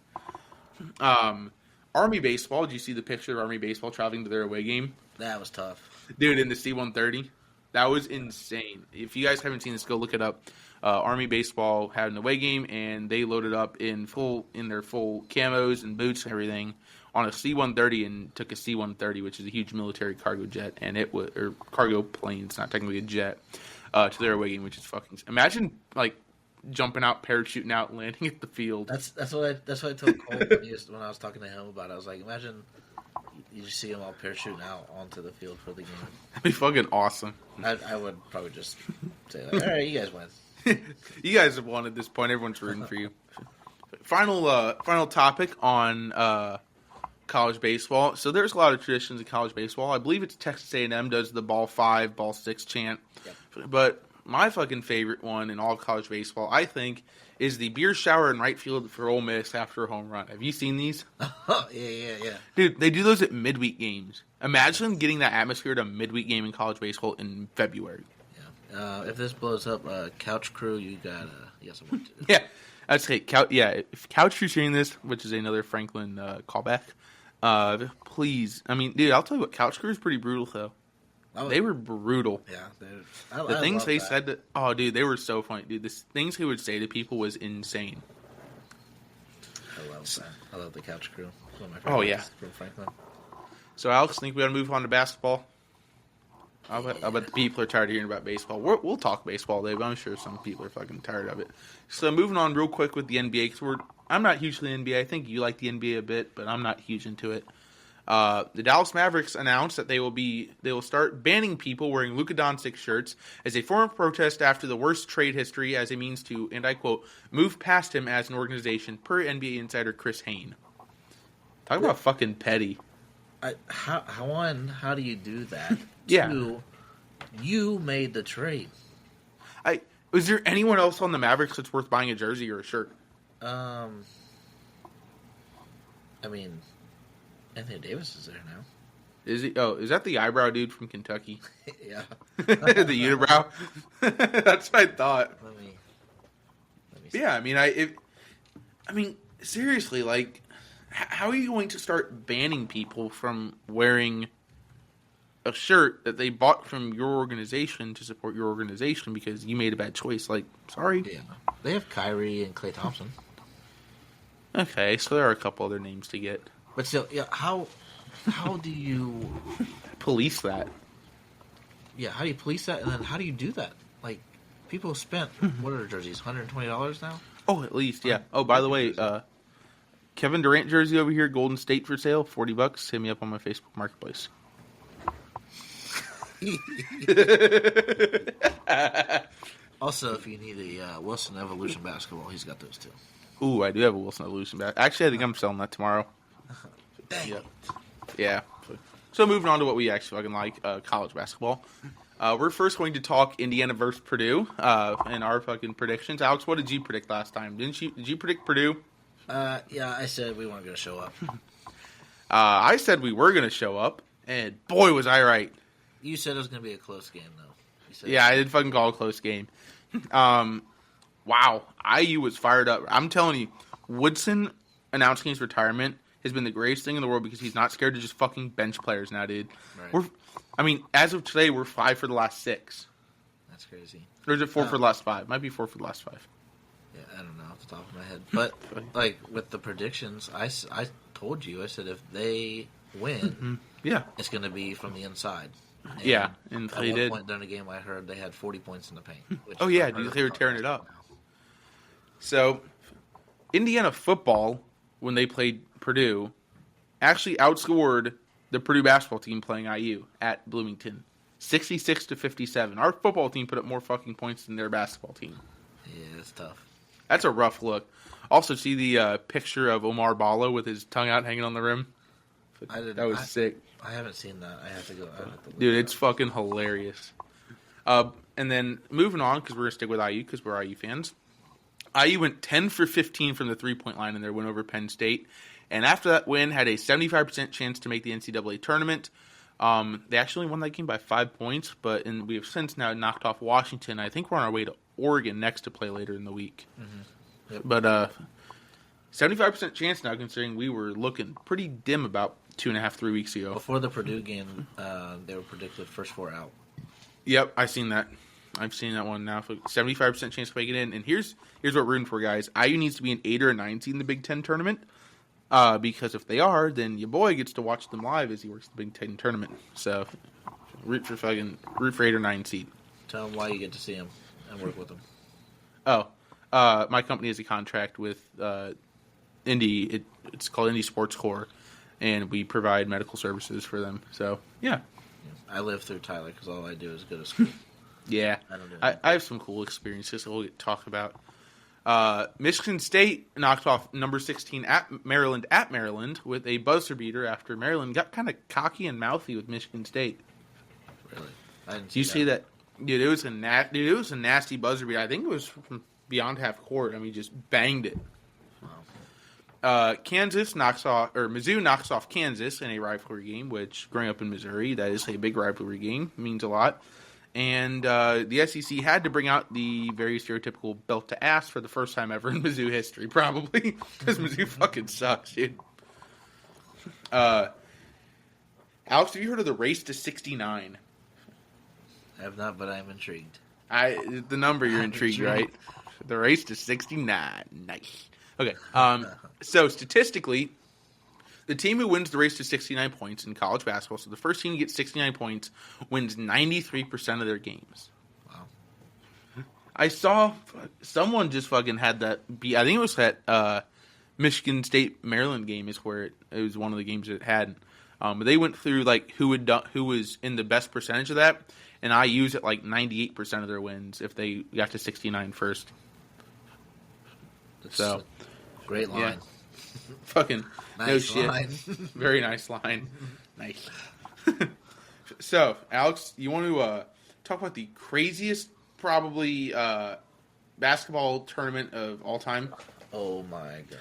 Army baseball. Did you see the picture of Army baseball traveling to their away game? That was tough. Dude, in the C-130, that was insane. If you guys haven't seen this, go look it up. Army baseball had an away game, and they loaded up in their full camos and boots and everything on a C-130 and took a C-130, which is a huge military cargo jet, and it was or cargo plane. It's not technically a jet. To their away game, which is fucking. Imagine like jumping out, parachuting out, and landing at the field. That's what I told Cole when I was talking to him about it. I was like, imagine you just see him all parachuting out onto the field for the game. That'd be fucking awesome. I would probably just say, like, all right, you guys win. You guys have won at this point. Everyone's rooting for you. Final topic on college baseball. So there's a lot of traditions in college baseball. I believe it's Texas A&M does the ball 5, ball 6 chant. Yep. But my fucking favorite one in all college baseball, I think, is the beer shower in right field for Ole Miss after a home run. Have you seen these? Yeah. Dude, they do those at midweek games. Imagine getting that atmosphere at a midweek game in college baseball in February. Yeah. If this blows up, Couch Crew, you got some work to do. Yeah. I'd say, if Couch Crew's hearing this, which is another Franklin callback, please. I mean, dude, I'll tell you what, Couch Crew is pretty brutal, though. They were brutal. Yeah. The things they said oh, dude, they were so funny. Dude, the things he would say to people was insane. I love the Couch Crew. One of my favorites from Franklin. So, Alex, think we got to move on to basketball? I bet the people are tired of hearing about baseball. We'll talk baseball, Dave. I'm sure some people are fucking tired of it. So, moving on real quick with the NBA, because I'm not hugely NBA. I think you like the NBA a bit, but I'm not huge into it. The Dallas Mavericks announced that they will start banning people wearing Luka Doncic shirts as a form of protest after the worst trade history as a means to, and I quote, move past him as an organization, per NBA insider Chris Hayne. Talk about fucking petty. How do you do that? Yeah. Two, you made the trade. Was there anyone else on the Mavericks that's worth buying a jersey or a shirt? I mean, Anthony Davis is there now. Is he? Oh, is that the eyebrow dude from Kentucky? Yeah. The unibrow? That's what I thought. Let me see. Yeah, I mean, seriously, like, how are you going to start banning people from wearing a shirt that they bought from your organization to support your organization because you made a bad choice? Like, sorry. Yeah. They have Kyrie and Klay Thompson. Okay, so there are a couple other names to get. But still, yeah, how do you police that? Yeah, how do you police that, and then how do you do that? Like, people have spent what are their jerseys? $120 now? Oh, at least, yeah. Oh, by the way, Kevin Durant jersey over here, Golden State for sale, $40. Hit me up on my Facebook Marketplace. Also, if you need a Wilson Evolution basketball, he's got those too. Ooh, I do have a Wilson Evolution basketball. Actually, I think I'm selling that tomorrow. Dang. Yeah. So moving on to what we actually fucking like, college basketball. We're first going to talk Indiana versus Purdue and our fucking predictions. Alex, what did you predict last time? Did you predict Purdue? Yeah, I said we weren't going to show up. I said we were going to show up, and boy, was I right. You said it was going to be a close game, though. Yeah, I did fucking call it a close game. Wow, IU was fired up. I'm telling you, Woodson announcing his retirement has been the greatest thing in the world because he's not scared to just fucking bench players now, dude. Right. As of today, we're 5 for the last 6. That's crazy. Or is it 4 for the last 5? Might be 4 for the last 5. Yeah, I don't know off the top of my head. But, like, with the predictions, I told you, I said if they win, yeah, it's going to be from the inside. And yeah, and at they one did. point during the game, I heard they had 40 points in the paint. Oh, yeah, dude, they were tearing it up. So, Indiana football, when they played Purdue, actually outscored the Purdue basketball team playing IU at Bloomington, 66-57. Our football team put up more fucking points than their basketball team. Yeah, it's tough. That's a rough look. Also, see the picture of Omar Balla with his tongue out hanging on the rim? That was sick. I haven't seen that. I have to go. Dude, it's fucking hilarious. And then moving on, because we're going to stick with IU because we're IU fans. IU went 10 for 15 from the three-point line in their win over Penn State. And after that win, had a 75% chance to make the NCAA tournament. They actually won that game by 5 points, but we have since now knocked off Washington. I think we're on our way to Oregon next to play later in the week. Mm-hmm. Yep. But 75% chance now, considering we were looking pretty dim about 2.5, 3 weeks ago. Before the Purdue game, they were predicted first 4 out. Yep, I've seen that. I've seen that one now. 75% chance to make it in. And here's what we're rooting for, guys. IU needs to be an 8 or a 9 seed in the Big Ten tournament. Because if they are, then your boy gets to watch them live as he works the Big Ten tournament. So, root for 8 or 9 seed. Tell them why you get to see them and work with them. Oh, my company has a contract with Indy. It's called Indy Sports Corps, and we provide medical services for them. So, yeah. I live through Tyler because all I do is go to school. Yeah, I have some cool experiences that we'll talk about. Michigan State knocked off number 16 at Maryland with a buzzer beater after Maryland got kind of cocky and mouthy with Michigan State. Really? I didn't Do you see that? Dude, it was a nasty buzzer beater. I think it was from beyond half court. I mean, just banged it. Wow. Mizzou knocks off Kansas in a rivalry game, which growing up in Missouri, that is a big rivalry game. It means a lot. And the SEC had to bring out the very stereotypical belt to ass for the first time ever in Mizzou history, probably. Because Mizzou fucking sucks, dude. Alex, have you heard of the race to 69? I have not, but I am intrigued. The number you're intrigued, right? The race to 69. Nice. Okay. So statistically, the team who wins the race to 69 points in college basketball, so the first team to get 69 points, wins 93% of their games. Wow. I saw someone just fucking had that. I think it was that Michigan State Maryland game is where it was one of the games that it had. But they went through like who was in the best percentage of that, and I use it like 98% of their wins if they got to 69 first. That's So a great line. Yeah. Fucking Nice no shit. line. Very nice line. Nice. So, Alex, you want to talk about the craziest, probably, basketball tournament of all time? Oh my god.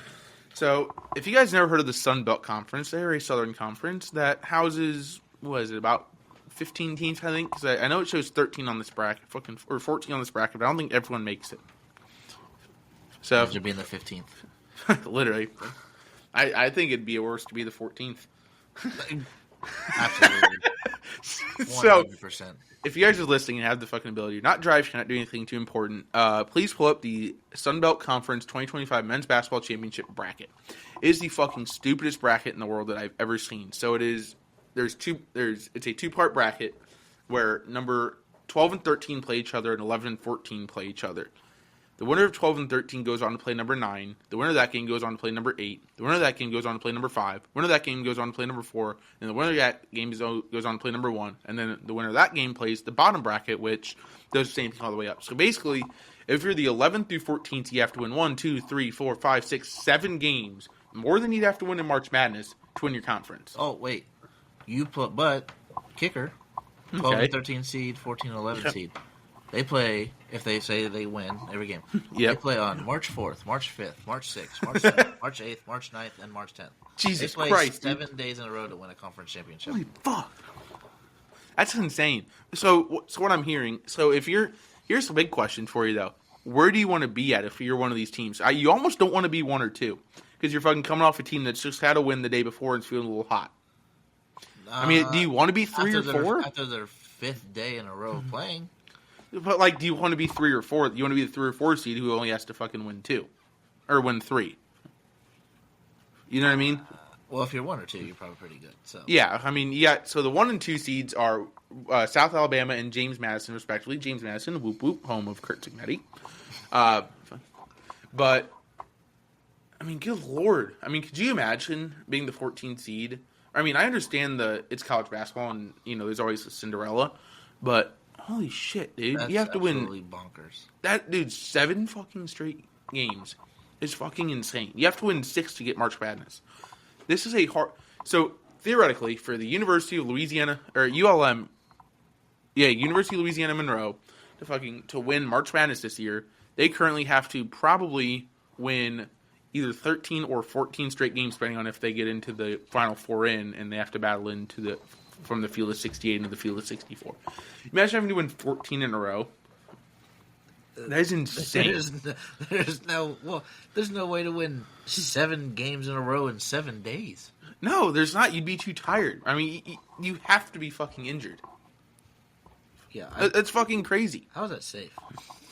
So, if you guys never heard of the Sun Belt Conference, they're a Southern Conference that houses, about 15 teams, I think? Because I know it shows 13 on this bracket, or 14 on this bracket, but I don't think everyone makes it. So, Imagine being the 15th. literally. I think it'd be worse to be the 14th. Absolutely. 100%. So, if you guys are listening and have the fucking ability, not drive, cannot do anything too important, please pull up the Sun Belt Conference 2025 Men's Basketball Championship bracket. It is the fucking stupidest bracket in the world that I've ever seen. So it's a two-part bracket where number 12 and 13 play each other and 11 and 14 play each other. The winner of 12 and 13 goes on to play number 9. The winner of that game goes on to play number 8. The winner of that game goes on to play number 5. The winner of that game goes on to play number 4. And the winner of that game goes on to play number 1. And then the winner of that game plays the bottom bracket, which does the same thing all the way up. So basically, if you're the 11th through 14th, you have to win 1, 2, 3, 4, 5, 6, 7 games. More than you'd have to win in March Madness to win your conference. Oh, wait. But kicker, 12 and 13 seed, 14 and 11 seed. They play, if they say they win every game, They play on March 4th, March 5th, March 6th, March 7th, March 8th, March 9th, and March 10th. Jesus they play Christ. 7 days in a row to win a conference championship. Holy fuck. That's insane. So what I'm hearing, here's the big question for you, though. Where do you want to be at if you're one of these teams? You almost don't want to be 1 or 2, because you're fucking coming off a team that's just had a win the day before and is feeling a little hot. I mean, do you want to be 3 or 4? After their 5th day in a row of playing. But, do you want to be 3 or 4? You want to be the 3 or 4 seed who only has to fucking win 2. Or win 3. You know what I mean? Well, if you're 1 or 2, you're probably pretty good. So yeah, I mean, so the 1 and 2 seeds are South Alabama and James Madison, respectively. James Madison, whoop whoop, home of Kurt Signetti. But, I mean, good lord. I mean, could you imagine being the 14th seed? I mean, I understand it's college basketball and, there's always a Cinderella, but holy shit, dude. That's you have to win. absolutely bonkers. That, dude, 7 fucking straight games is fucking insane. You have to win 6 to get March Madness. This is a hard. So, theoretically, for the University of Louisiana, or ULM, University of Louisiana Monroe, to win March Madness this year, they currently have to probably win either 13 or 14 straight games, depending on if they get into the Final Four and they have to battle from the field of 68 into the field of 64. Imagine having to win 14 in a row. That is insane. There's no way to win 7 games in a row in 7 days. No, there's not. You'd be too tired. I mean, you have to be fucking injured. Yeah. It's fucking crazy. How is that safe?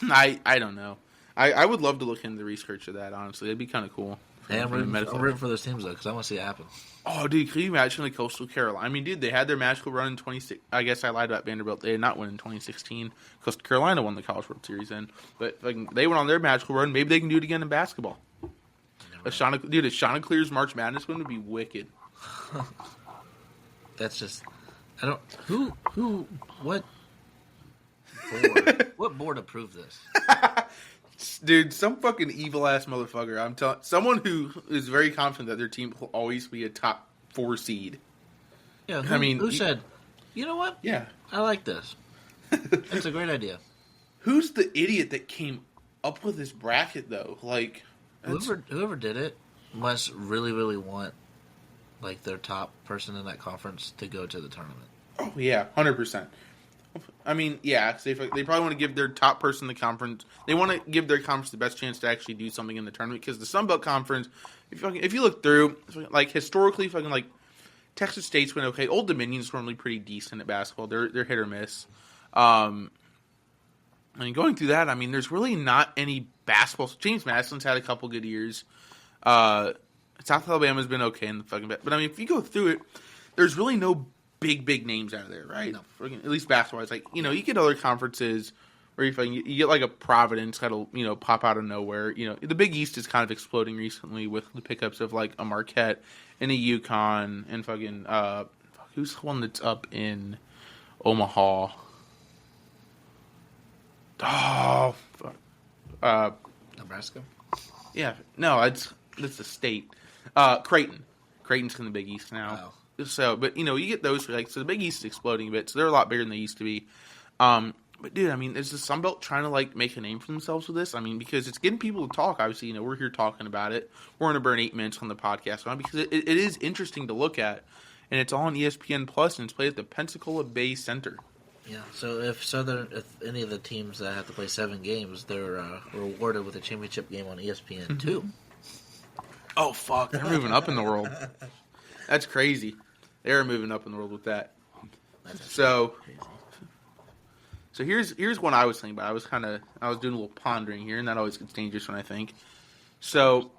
I don't know. I would love to look into the research of that, honestly. That'd be kind of cool. Hey, I'm rooting for those teams, though, because I want to see it happen. Oh, dude, can you imagine like Coastal Carolina? I mean, dude, they had their magical run in 26. I guess I lied about Vanderbilt. They did not win in 2016. Coastal Carolina won the College World Series then. But like, they went on their magical run. Maybe they can do it again in basketball. A Chanticleer's March Madness win would be wicked. That's just... I don't... What board? What board approved this? Dude, some fucking evil ass motherfucker. I'm telling someone who is very confident that their team will always be a top 4 seed. Yeah, who said, you know what? Yeah, I like this. It's a great idea. Who's the idiot that came up with this bracket though? Like, whoever did it must really, really want like their top person in that conference to go to the tournament. Oh yeah, 100%. I mean, yeah, they probably want to give their top person in the conference. They want to give their conference the best chance to actually do something in the tournament because the Sun Belt Conference, if you look through, like historically, fucking like Texas State's been okay. Old Dominion's normally pretty decent at basketball. They're hit or miss. I mean, going through that, I mean, there's really not any basketball. James Madison's had a couple good years. South Alabama's been okay in the fucking bit, but I mean, if you go through it, there's really no big names out of there, right? No. At least basketball. It's like, you get other conferences where you get like a Providence that'll, pop out of nowhere. The Big East is kind of exploding recently with the pickups of like a Marquette and a UConn and fucking, who's the one that's up in Omaha? Oh, fuck. Nebraska? Yeah. No, it's a state. Creighton. Creighton's in the Big East now. Wow. So, but you get those so the Big East is exploding a bit, so they're a lot bigger than they used to be. But dude, I mean, is the Sun Belt trying to like make a name for themselves with this? I mean, because it's getting people to talk. Obviously, we're here talking about it. We're going to burn 8 minutes on the podcast now because it is interesting to look at, and it's all on ESPN Plus, and it's played at the Pensacola Bay Center. Yeah. So if any of the teams that have to play 7 games, they're rewarded with a championship game on ESPN too. Oh fuck, they're moving up in the world. That's crazy. They're moving up in the world with that. So here's one I was thinking about. I was doing a little pondering here, and that always gets dangerous when I think. So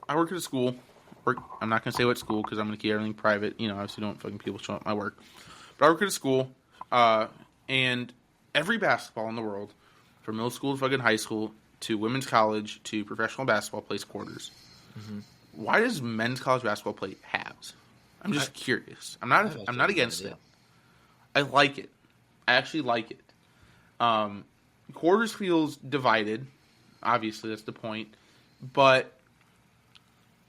I work at a school. I'm not gonna say what school because I'm gonna keep everything private. Obviously don't fucking people show up my work. But I work at a school, and every basketball in the world, from middle school to fucking high school to women's college to professional basketball, plays quarters. Mm-hmm. Why does men's college basketball play halves? I'm just curious. I'm not against it. I like it. I actually like it. Quarters feels divided. Obviously, that's the point. But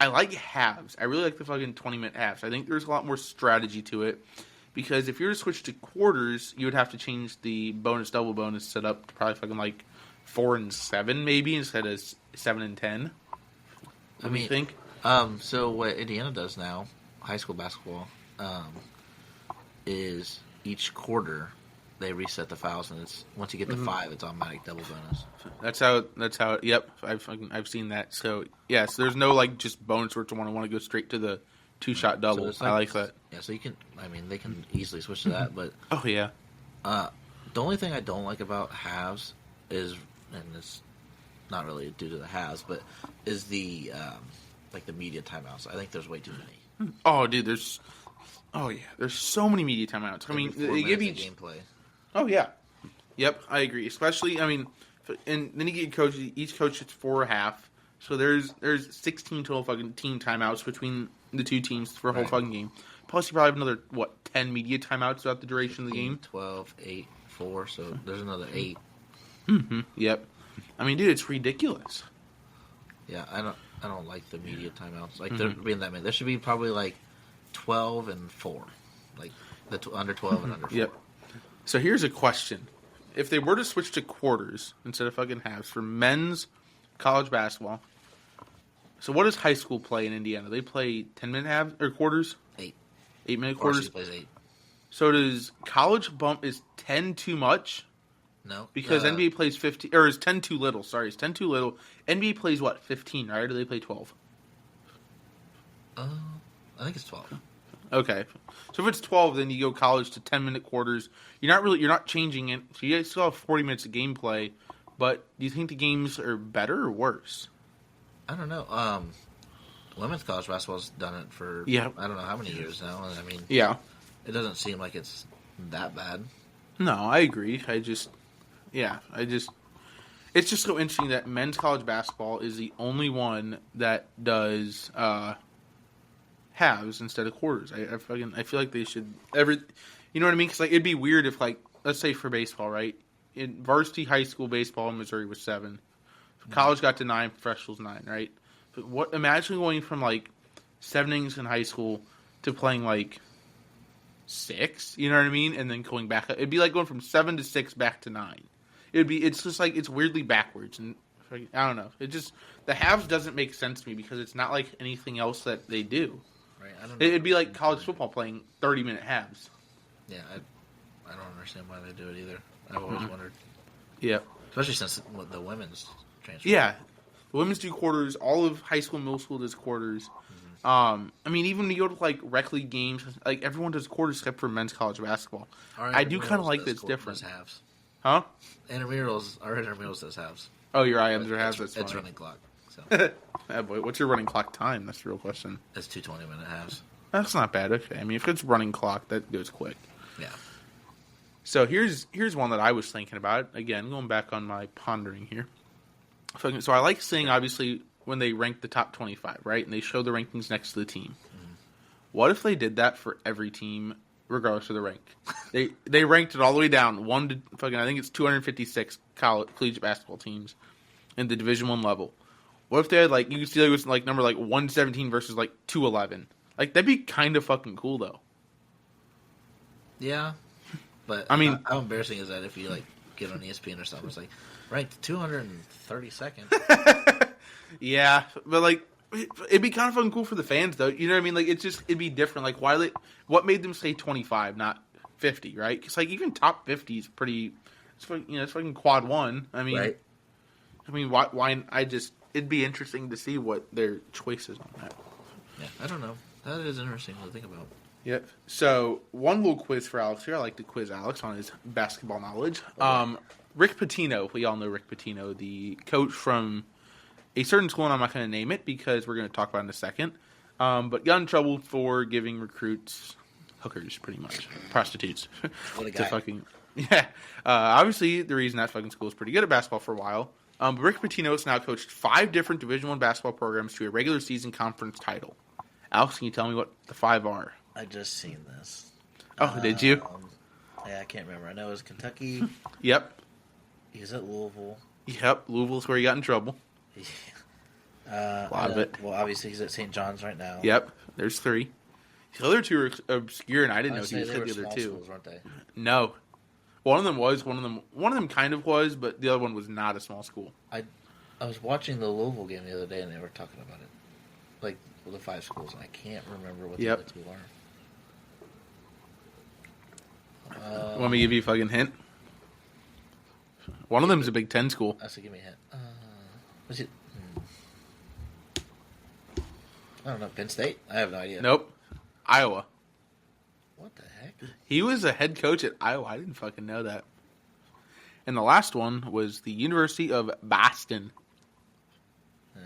I like halves. I really like the fucking 20-minute halves. I think there's a lot more strategy to it. Because if you were to switch to quarters, you would have to change the double bonus setup to probably fucking like 4 and 7 maybe instead of 7 and 10. What do you think? So what Indiana does now, high school basketball, is each quarter they reset the fouls, and it's once you get to 5, it's automatic double bonus. That's how. Yep, I've seen that. So yes, there's no like just bonus where I want to go straight to the 2-shot double. So I like that. Yeah, so you can. I mean, they can easily switch to that, but oh yeah. The only thing I don't like about halves is, and it's not really due to the halves, but is the like the media timeouts. I think there's way too many. Oh, dude, there's so many media timeouts. I mean, they give each gameplay. Oh yeah, yep, I agree. Especially, I mean, and then you get each coach gets 4 half. So there's 16 total fucking team timeouts between the two teams for a whole fucking game. Plus, you probably have another 10 media timeouts throughout the duration of the game. 12, 8, 4. So there's another 8. Mm-hmm. Yep. I mean, dude, it's ridiculous. Yeah, I don't like the media timeouts. Like there being that many. There should be probably like 12 and 4, like under 12 and under 4. Yep. So here's a question: if they were to switch to quarters instead of fucking halves for men's college basketball, so what does high school play in Indiana? They play 10-minute halves or quarters? 8. 8-minute quarters. Plays 8. So does college bump is 10 too much? No, because NBA plays 15, or is 10 too little? Sorry, is 10 too little? NBA plays 15, right? Or do they play 12? I I think it's 12. Okay. So if it's 12, then you go college to 10-minute quarters. You're not changing it. So you still have 40 minutes of gameplay. But do you think the games are better or worse? I don't know. Women's college basketball's done it for I don't know how many years now. And I mean, it doesn't seem like it's that bad. No, I agree. It's just so interesting that men's college basketball is the only one that does halves instead of quarters. I feel like they should you know what I mean? Because like it'd be weird if like let's say for baseball, right? In varsity high school baseball in Missouri was 7, college got to 9, professionals 9, right? But imagine going from like 7 innings in high school to playing like 6, you know what I mean? And then going back, it'd be like going from 7 to 6 back to 9. It's just like, it's weirdly backwards. And I don't know. The halves doesn't make sense to me because it's not like anything else that they do. Right. I don't know. It'd be like college football playing 30-minute halves. Yeah. I don't understand why they do it either. I've always wondered. Yeah. Especially since the women's transfer. Yeah. The women's do quarters. All of high school and middle school does quarters. I mean, even when you go to like rec league games, like everyone does quarters except for men's college basketball. I do kind of like that it's different. Halves. Huh? Our intramurals does halves. Oh, your IMs are halves. That's it's funny. running clock. So. Boy, what's your running clock time? That's the real question. It's 2 20-minute halves. That's not bad. Okay, I mean, if it's running clock, that goes quick. Yeah. So here's one that I was thinking about. Again, going back on my pondering here. So I like seeing, obviously, when they rank the top 25, right? And they show the rankings next to the team. Mm-hmm. What if they did that for every team, regardless of the rank? They ranked it all the way down. I think it's 256 collegiate basketball teams in the Division I level. What if they had, like, you could see it was, like, number, like, 117 versus, like, 211? Like, that'd be kind of fucking cool, though. Yeah. But I mean, how embarrassing is that if you like get on ESPN or something? It's like ranked 232nd. Yeah, but like it'd be kind of fucking cool for the fans, though. You know what I mean? Like it'd be different. Like what made them say 25, not 50, right? Because like even top 50 is pretty. It's fucking quad 1. I mean, right. I mean, why? It'd be interesting to see what their choice is on that. Yeah, I don't know. That is interesting to think about. Yep. So, one little quiz for Alex here. I like to quiz Alex on his basketball knowledge. Okay. Rick Pitino. We all know Rick Pitino, the coach from a certain school, and I'm not going to name it because we're going to talk about it in a second. But got in trouble for giving recruits hookers, pretty much. Prostitutes. What a guy. Yeah. Obviously, the reason that fucking school is pretty good at basketball for a while. But Rick Pitino has now coached 5 different Division I basketball programs to a regular season conference title. Alex, can you tell me what the 5 are? I just seen this. Oh, did you? Yeah, I can't remember. I know it was Kentucky. Yep. He was at Louisville. Yep, Louisville's where he got in trouble. A lot of it. Well, obviously he's at St. John's right now. Yep, there's 3. The other 2 are obscure, and I didn't know he was they at were the other small 2. schools, weren't they? No, one of them was. One of them kind of was, but the other one was not a small school. I was watching the Louisville game the other day, and they were talking about it, like the 5 schools, and I can't remember what the other 2 are. Want me to give you a fucking hint? One of them is a Big Ten school. So give me a hint. Was it? I don't know. Penn State? I have no idea. Nope. Iowa. What the heck? He was a head coach at Iowa. I didn't fucking know that. And the last one was the University of Boston.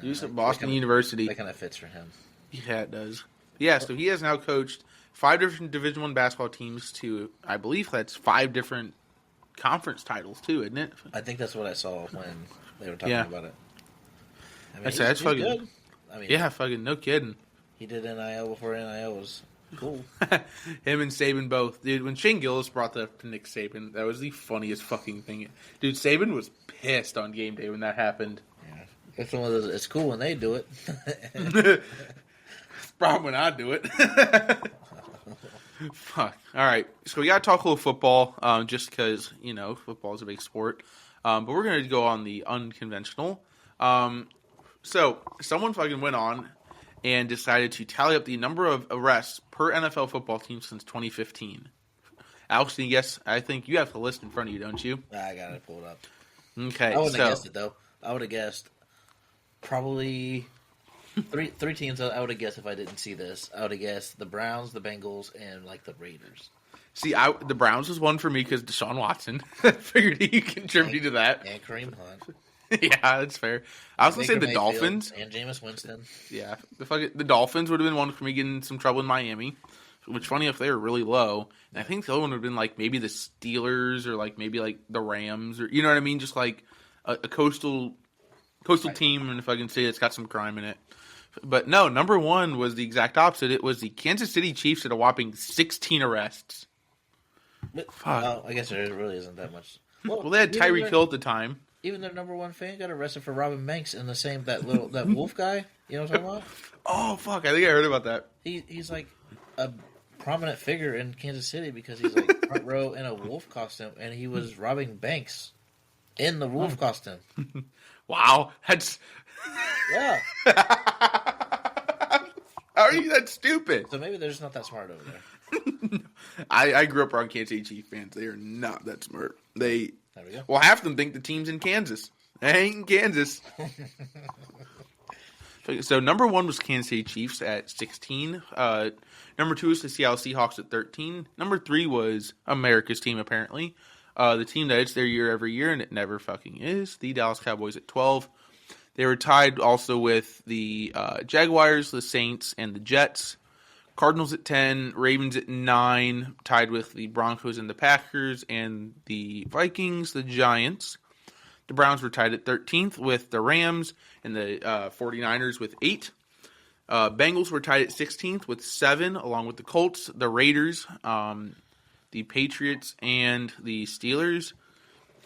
He was at Boston University. That kind of fits for him. Yeah, it does. Yeah, so he has now coached 5 different Division I basketball teams to, I believe that's 5 different conference titles too, isn't it? I think that's what I saw when they were talking about it. I mean, that's fucking good. I mean, yeah, fucking no kidding. He did NIL before NIL was cool. Him and Saban both. Dude, when Shane Gillis brought that up to Nick Saban, that was the funniest fucking thing. Dude, Saban was pissed on game day when that happened. Yeah. It's one of those, it's cool when they do it. Problem when I do it. Fuck. All right. So we got to talk a little football, just because, football is a big sport. But we're going to go on the unconventional. So someone fucking went on and decided to tally up the number of arrests per NFL football team since 2015. Alex, can you guess? I think you have the list in front of you, don't you? I got it pulled up. Okay. I wouldn't have guessed it, though. I would have guessed probably Three teams I would have guessed if I didn't see this. I would have guessed the Browns, the Bengals, and like the Raiders. See, the Browns was one for me because Deshaun Watson. I figured he contributed to that. And Kareem Hunt. Yeah, that's fair. I was going to say the Mayfield Dolphins. and Jameis Winston. Yeah, the Dolphins would have been one for me getting some trouble in Miami. Which, funny if they were really low. And I think the other one would have been like maybe the Steelers or like maybe like the Rams or you know what I mean, just like a coastal team. And if I can say it's got some crime in it. But no, number one was the exact opposite. It was the Kansas City Chiefs at a whopping 16 arrests. Fuck. Well, I guess there really isn't that much. Well, they had Tyreek Hill at the time. Even their number one fan got arrested for robbing banks in the same that wolf guy. You know what I'm talking about? Oh fuck! I think I heard about that. He's like a prominent figure in Kansas City because he's like front row in a wolf costume, and he was robbing banks in the wolf costume. Wow, that's Yeah. How are you that stupid? So maybe they're just not that smart over there. I grew up around Kansas City Chiefs fans. They are not that smart. There we go. Well, half of them think the team's in Kansas. They ain't in Kansas. So number one was Kansas City Chiefs at 16. Number two was the Seattle Seahawks at 13. Number three was America's team, apparently. The team that it's their year every year, and it never fucking is. The Dallas Cowboys at 12. They were tied also with the Jaguars, the Saints, and the Jets. Cardinals at 10. Ravens at 9. Tied with the Broncos and the Packers, and the Vikings, the Giants. The Browns were tied at 13th with the Rams and the 49ers with 8. Bengals were tied at 16th with 7, along with the Colts, the Raiders, the Patriots, and the Steelers.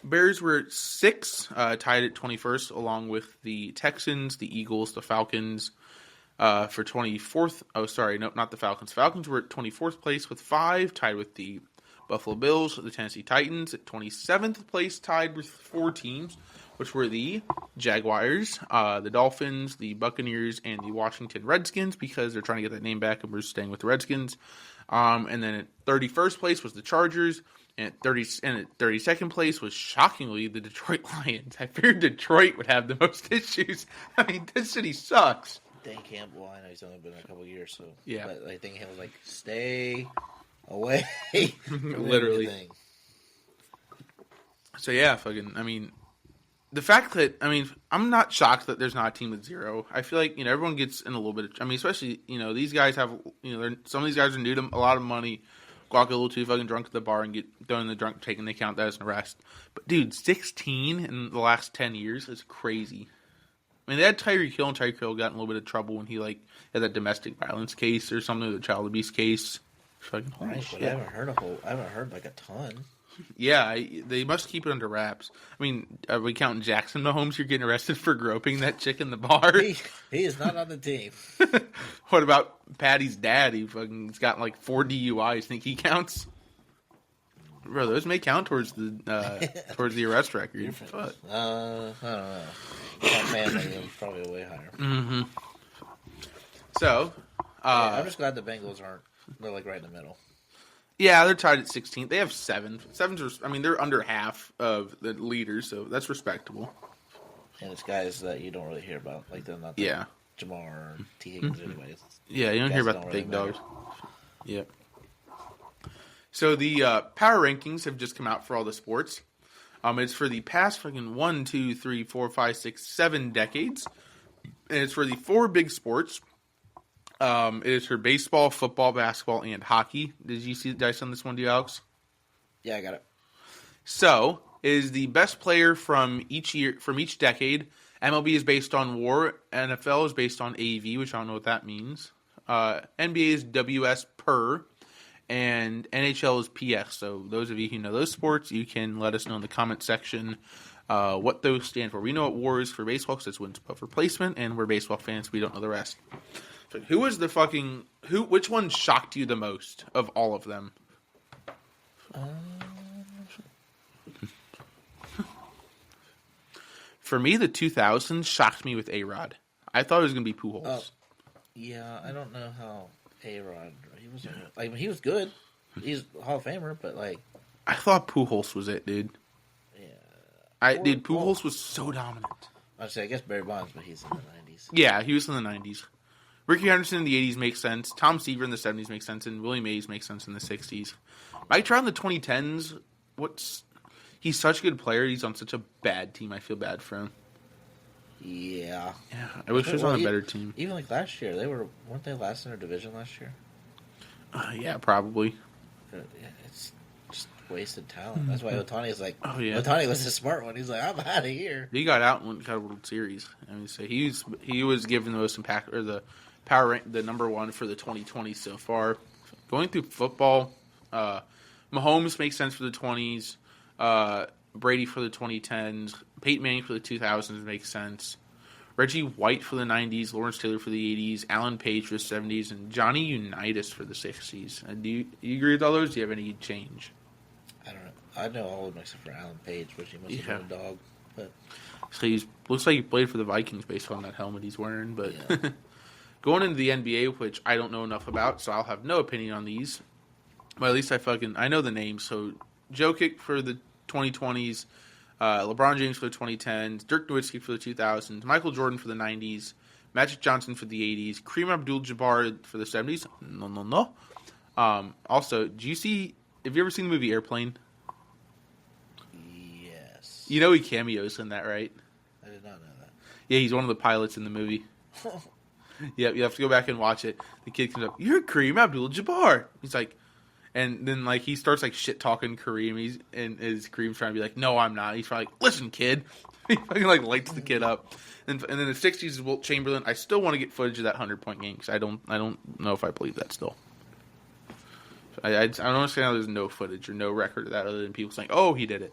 Bears were at 6, tied at 21st, along with the Texans, the Eagles, the Falcons for 24th. Oh, sorry, no, not the Falcons. Falcons were at 24th place with 5, tied with the Buffalo Bills, the Tennessee Titans at 27th place, tied with 4 teams, which were the Jaguars, the Dolphins, the Buccaneers, and the Washington Redskins, because they're trying to get that name back, and we're staying with the Redskins. And then at 31st place was the Chargers, and at 32nd place was, shockingly, the Detroit Lions. I figured Detroit would have the most issues. I mean, this city sucks. Dan Campbell, I know he's only been there a couple years, so yeah. But I think he was like, stay away. Literally. So yeah, fucking. I mean, the fact that I'm not shocked that there's not a team with 0. I feel like everyone gets in a little bit of. I mean, especially these guys have some of these guys are new to a lot of money. Go out, get a little too fucking drunk at the bar and get thrown in the drunk take, and they count that as an arrest. But dude, 16 in the last 10 years is crazy. I mean, they had Tyreek Hill, and Tyreek Hill got in a little bit of trouble when he had that domestic violence case or something, the child abuse case. Fucking holy right, shit. but I haven't heard like a ton. Yeah, they must keep it under wraps. I mean, are we counting Jackson Mahomes? You're getting arrested for groping that chick in the bar. He is not on the team. What about Patty's dad? He's got like 4 DUIs. Think he counts? Bro, those may count towards the arrest record. But I don't know. That family is probably way higher. Mm-hmm. So, I'm just glad the Bengals aren't. They're like right in the middle. Yeah, they're tied at 16. They have 7. 7's, they're under half of the leaders, so that's respectable. And it's guys that you don't really hear about, like they're not Jamar or T. Higgins anyway. Yeah, you don't hear about the big dogs. Yep. So the power rankings have just come out for all the sports. It's for the past fucking 1, 2, 3, 4, 5, 6, 7 decades. And it's for the 4 big sports. It is for baseball, football, basketball, and hockey. Did you see the dice on this one, do you, Alex? Yeah, I got it. So, it is the best player from each decade. MLB is based on WAR. NFL is based on AV, which I don't know what that means. NBA is WS per. And NHL is PX. So, those of you who know those sports, you can let us know in the comment section what those stand for. We know what WAR is for baseball because it's wins above replacement, and we're baseball fans. We don't know the rest. So who was the fucking... Which one shocked you the most of all of them? For me, the 2000s shocked me with A-Rod. I thought it was going to be Pujols. Yeah, I don't know how A-Rod... He was good. He's a Hall of Famer, but I thought Pujols was it, dude. Yeah. Pujols was so dominant. I'd say I guess Barry Bonds, but he's in the 90s. Yeah, he was in the 90s. Ricky Henderson in the 80s makes sense. Tom Seaver in the 70s makes sense. And Willie Mays makes sense in the 60s. Mike Trout in the 2010s, he's such a good player. He's on such a bad team. I feel bad for him. Yeah. Yeah, I wish he was on a better team. Even like last year, weren't they last in their division last year? Yeah, probably. Yeah, it's just wasted talent. That's why Ohtani is like, Ohtani was the smart one. He's like, I'm out of here. He got out and got a World Series. I mean, so he was given the most impact, or the power rank, the number one for the 2020s so far. Going through football, Mahomes makes sense for the 20s. Brady for the 2010s. Peyton Manning for the 2000s makes sense. Reggie White for the 90s. Lawrence Taylor for the 80s. Alan Page for the 70s. And Johnny Unitas for the 60s. Do you agree with all those? Do you have any change? I don't know. I know all of them except for Alan Page, which he must have been a dog. But so looks like he played for the Vikings based on that helmet he's wearing. But going into the NBA, which I don't know enough about, so I'll have no opinion on these. But at least I know the names. So Jokic for the 2020s, LeBron James for the 2010s, Dirk Nowitzki for the 2000s, Michael Jordan for the 90s, Magic Johnson for the 80s, Kareem Abdul-Jabbar for the 70s. No. Also, have you ever seen the movie Airplane? Yes. You know he cameos in that, right? I did not know that. Yeah, he's one of the pilots in the movie. Yeah, you have to go back and watch it. The kid comes up, "You're Kareem Abdul-Jabbar." He's like, and then like he starts like shit talking Kareem. Kareem's trying to be like, "No, I'm not." He's like, "Listen, kid." He fucking like lights the kid up. And then the 60s is Wilt Chamberlain. I still want to get footage of that 100-point game because I don't know if I believe that still. I don't understand how there's no footage or no record of that other than people saying, "Oh, he did it."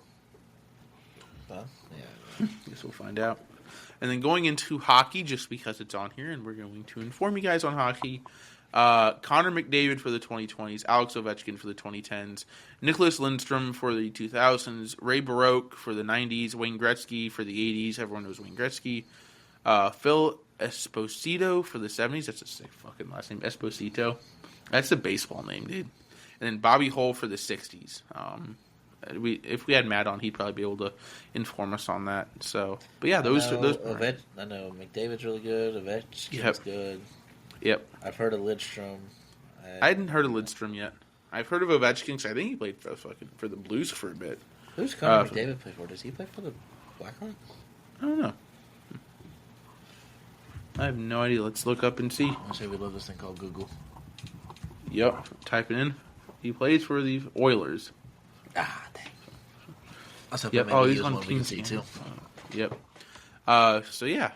Well, yeah. Guess we'll find out. And then going into hockey, just because it's on here, and we're going to inform you guys on hockey. Connor McDavid for the 2020s, Alex Ovechkin for the 2010s, Nicholas Lindstrom for the 2000s, Ray Baroque for the 90s, Wayne Gretzky for the 80s. Everyone knows Wayne Gretzky. Phil Esposito for the 70s. That's a sick fucking last name, Esposito. That's a baseball name, dude. And then Bobby Hull for the 60s. If we had Matt on, he'd probably be able to inform us on that. So, but yeah, those. I know McDavid's really good. Ovechkin's good. Yep. I've heard of Lidstrom. I hadn't heard of Lidstrom yet. I've heard of Ovechkin because I think he played for the Blues for a bit. Who's Connor McDavid play for? Does he play for the Blackhawks? I don't know. I have no idea. Let's look up and see. I say we love this thing called Google. Yep. Type it in. He plays for the Oilers. Ah, dang. Yep. Oh, he's on Team C too. Yep. So yeah.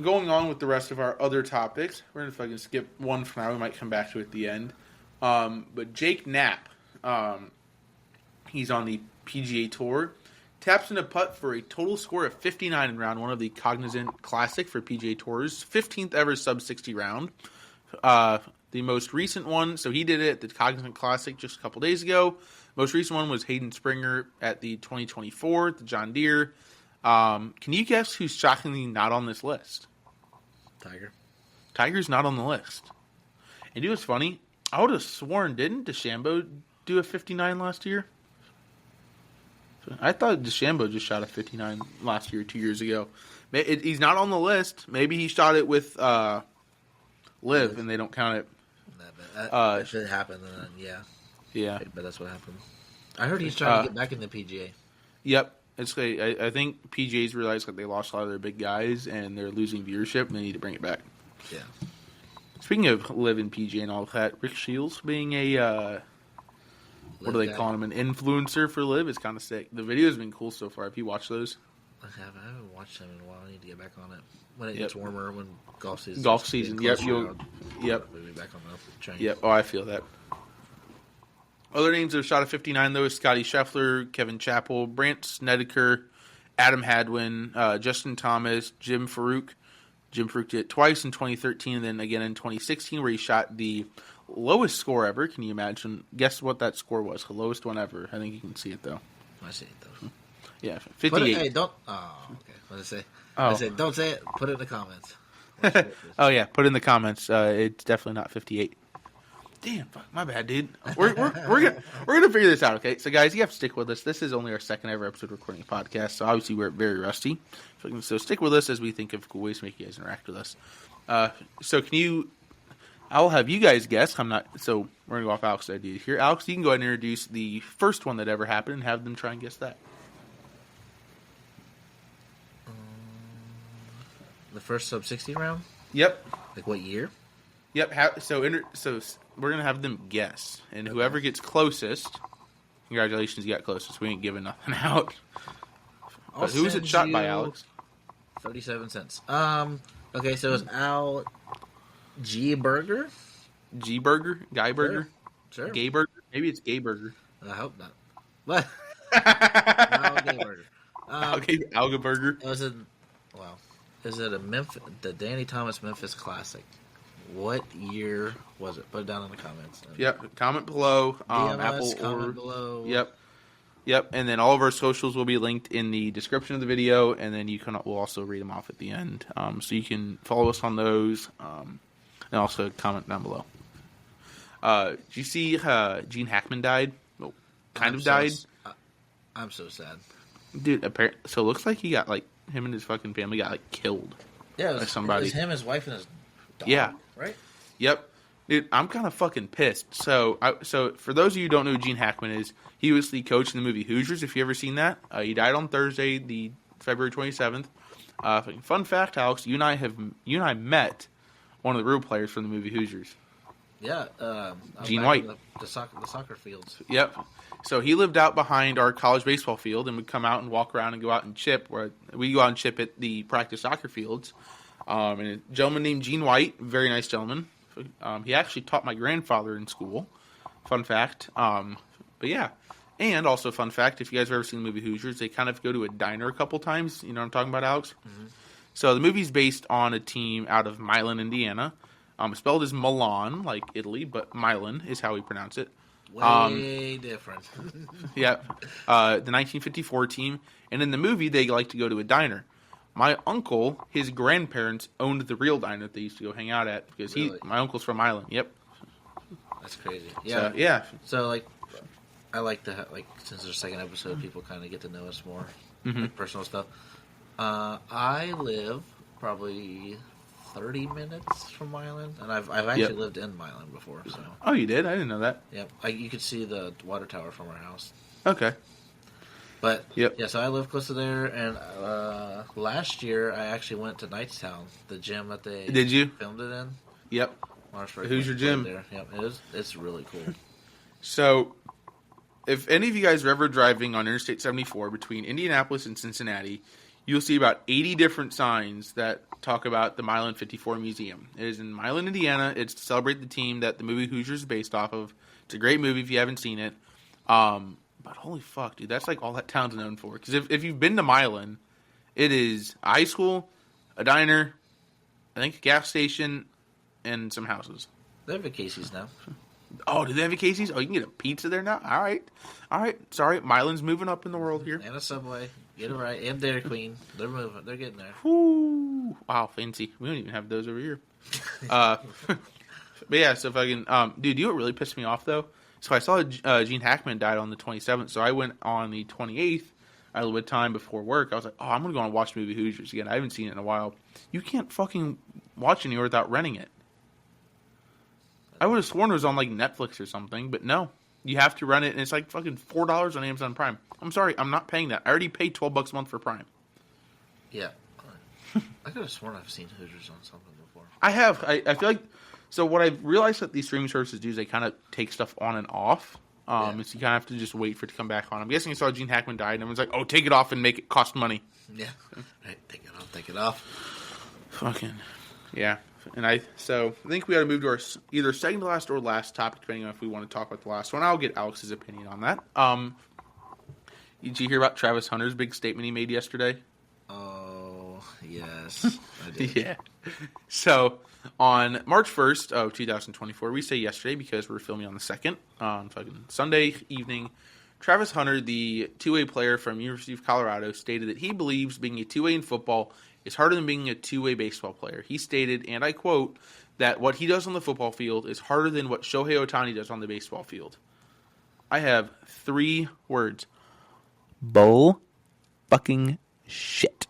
Going on with the rest of our other topics, we're gonna fucking skip one for now. We might come back to it at the end. But Jake Knapp, he's on the PGA Tour, taps in a putt for a total score of 59 in round one of the Cognizant Classic for PGA Tour's 15th ever sub 60 round. The most recent one, so he did it at the Cognizant Classic just a couple days ago. Most recent one was Hayden Springer at the 2024, the John Deere. Can you guess who's shockingly not on this list? Tiger. Tiger's not on the list. And you know what's funny? I would have sworn, didn't DeChambeau do a 59 last year? I thought DeChambeau just shot a 59 last year, 2 years ago. He's not on the list. Maybe he shot it with Liv, and they don't count it. That should happen, then, yeah. Yeah. But that's what happened. I heard he's trying to get back in the PGA. Yep. I think PGA's realized that they lost a lot of their big guys, and they're losing viewership, and they need to bring it back. Yeah. Speaking of Liv and PGA and all that, Rick Shields being a, what do they call him, an influencer for Liv is kind of sick. The video's been cool so far. Have you watched those? I haven't watched them in a while. I need to get back on it. When it gets warmer, when golf season. Yep. We'll be back on the train. Yep. Oh, I feel that. Other names that have shot at 59, though, is Scotty Scheffler, Kevin Chappell, Brant Snedeker, Adam Hadwin, Justin Thomas, Jim Furyk. Jim Furyk did it twice in 2013 and then again in 2016 where he shot the lowest score ever. Can you imagine? Guess what that score was. The lowest one ever. I think you can see it, though. I see it, though. Yeah, 58. Hey, don't... Oh, okay. What did I say? I said, don't say it. Put it in the comments. Oh, yeah. Put it in the comments. It's definitely not 58. Damn, fuck, my bad, dude. We're gonna figure this out, okay? So, guys, you have to stick with us. This is only our second ever episode recording a podcast, so obviously we're very rusty. So stick with us as we think of cool ways to make you guys interact with us. So I'll have you guys guess. So we're gonna go off Alex's idea here. Alex, you can go ahead and introduce the first one that ever happened and have them try and guess that. The first sub-60 round? Yep. Like what year? Yep. So we're gonna have them guess, and whoever gets closest, congratulations, you got closest. We ain't giving nothing out. But who was it shot by, Alex? 37 cents. Okay, so it's Al G Burger. G Burger, Guy Burger, Sure. Gay Burger. Maybe it's Gay Burger. I hope not. What? Al Gay Burger. Alga Burger. Was it? Wow. Is it the Danny Thomas Memphis Classic? What year was it? Put it down in the comments. Yep. Comment below. DMS, Apple comment below. Yep. And then all of our socials will be linked in the description of the video, and then we'll also read them off at the end. So you can follow us on those, and also comment down below. Did you see Gene Hackman died? Well, died. I'm so sad. Dude, so it looks like he got, him and his fucking family got, killed. Yeah, by somebody. It was him, his wife, and his dog. Yeah. Right? Yep. Dude, I'm kind of fucking pissed. So for those of you who don't know who Gene Hackman is, he was the coach in the movie Hoosiers, if you ever seen that. He died on Thursday, the February 27th. Fun fact, Alex, you and I met one of the real players from the movie Hoosiers. Yeah. Gene White. The soccer fields. Yep. So he lived out behind our college baseball field and would come out and walk around and go out and chip. Where we go out and chip at the practice soccer fields. And a gentleman named Gene White, very nice gentleman. He actually taught my grandfather in school. Fun fact. But yeah. And also fun fact, if you guys have ever seen the movie Hoosiers, they kind of go to a diner a couple times. You know what I'm talking about, Alex? Mm-hmm. So the movie's based on a team out of Milan, Indiana. Spelled as Milan, like Italy, but Milan is how we pronounce it. Way different. Yeah. The 1954 team. And in the movie, they like to go to a diner. My uncle, his grandparents owned the real diner that they used to go hang out at because my uncle's from Ireland. Yep. That's crazy. Yeah. So, yeah. So I like to since there's a second episode, people kind of get to know us more, personal stuff. I live probably 30 minutes from Milan, and I've actually lived in Milan before. So. Oh, you did? I didn't know that. Yep. You could see the water tower from our house. Okay. But yeah, so I live close to there, and last year I actually went to Knightstown, the gym that they filmed it in. Yep. Who's your gym? There. Yep, it's really cool. So, if any of you guys are ever driving on Interstate 74 between Indianapolis and Cincinnati, you'll see about 80 different signs that talk about the Milan 54 Museum. It is in Milan, Indiana. It's to celebrate the team that the movie Hoosiers is based off of. It's a great movie if you haven't seen it. But holy fuck, dude, that's all that town's known for. Because if you've been to Milan, it is a high school, a diner, I think a gas station, and some houses. They have a Casey's now. Oh, do they have a Casey's? Oh, you can get a pizza there now? All right. Sorry, Milan's moving up in the world here. And a Subway. Get it right. And Dairy Queen. They're moving. They're getting there. Woo. Wow, fancy. We don't even have those over here. But yeah, so if I can... dude, you know what really pissed me off, though? So I saw Gene Hackman died on the 27th, so I went on the 28th. I had a little bit of time before work. I was like, I'm going to go and watch the movie Hoosiers again. I haven't seen it in a while. You can't fucking watch it anywhere without renting it. I would have sworn it was on Netflix or something, but no. You have to rent it, and it's fucking $4 on Amazon Prime. I'm sorry, I'm not paying that. I already paid $12 a month for Prime. Yeah. I could have sworn I've seen Hoosiers on something before. I have. I feel like... So what I've realized that these streaming services do is they kind of take stuff on and off. So you kind of have to just wait for it to come back on. I'm guessing you saw Gene Hackman died, and everyone's like, oh, take it off and make it cost money. Yeah. Right, take it off. Fucking... Yeah. And I think we ought to move to our either second to last or last topic, depending on if we want to talk about the last one. I'll get Alex's opinion on that. Did you hear about Travis Hunter's big statement he made yesterday? Oh, yes, I did. Yeah. So, on March 1st of 2024, we say yesterday because we're filming on the 2nd, on fucking Sunday evening, Travis Hunter, the two-way player from University of Colorado, stated that he believes being a two-way in football is harder than being a two-way baseball player. He stated, and I quote, that what he does on the football field is harder than what Shohei Ohtani does on the baseball field. I have 3 words. Bull fucking shit.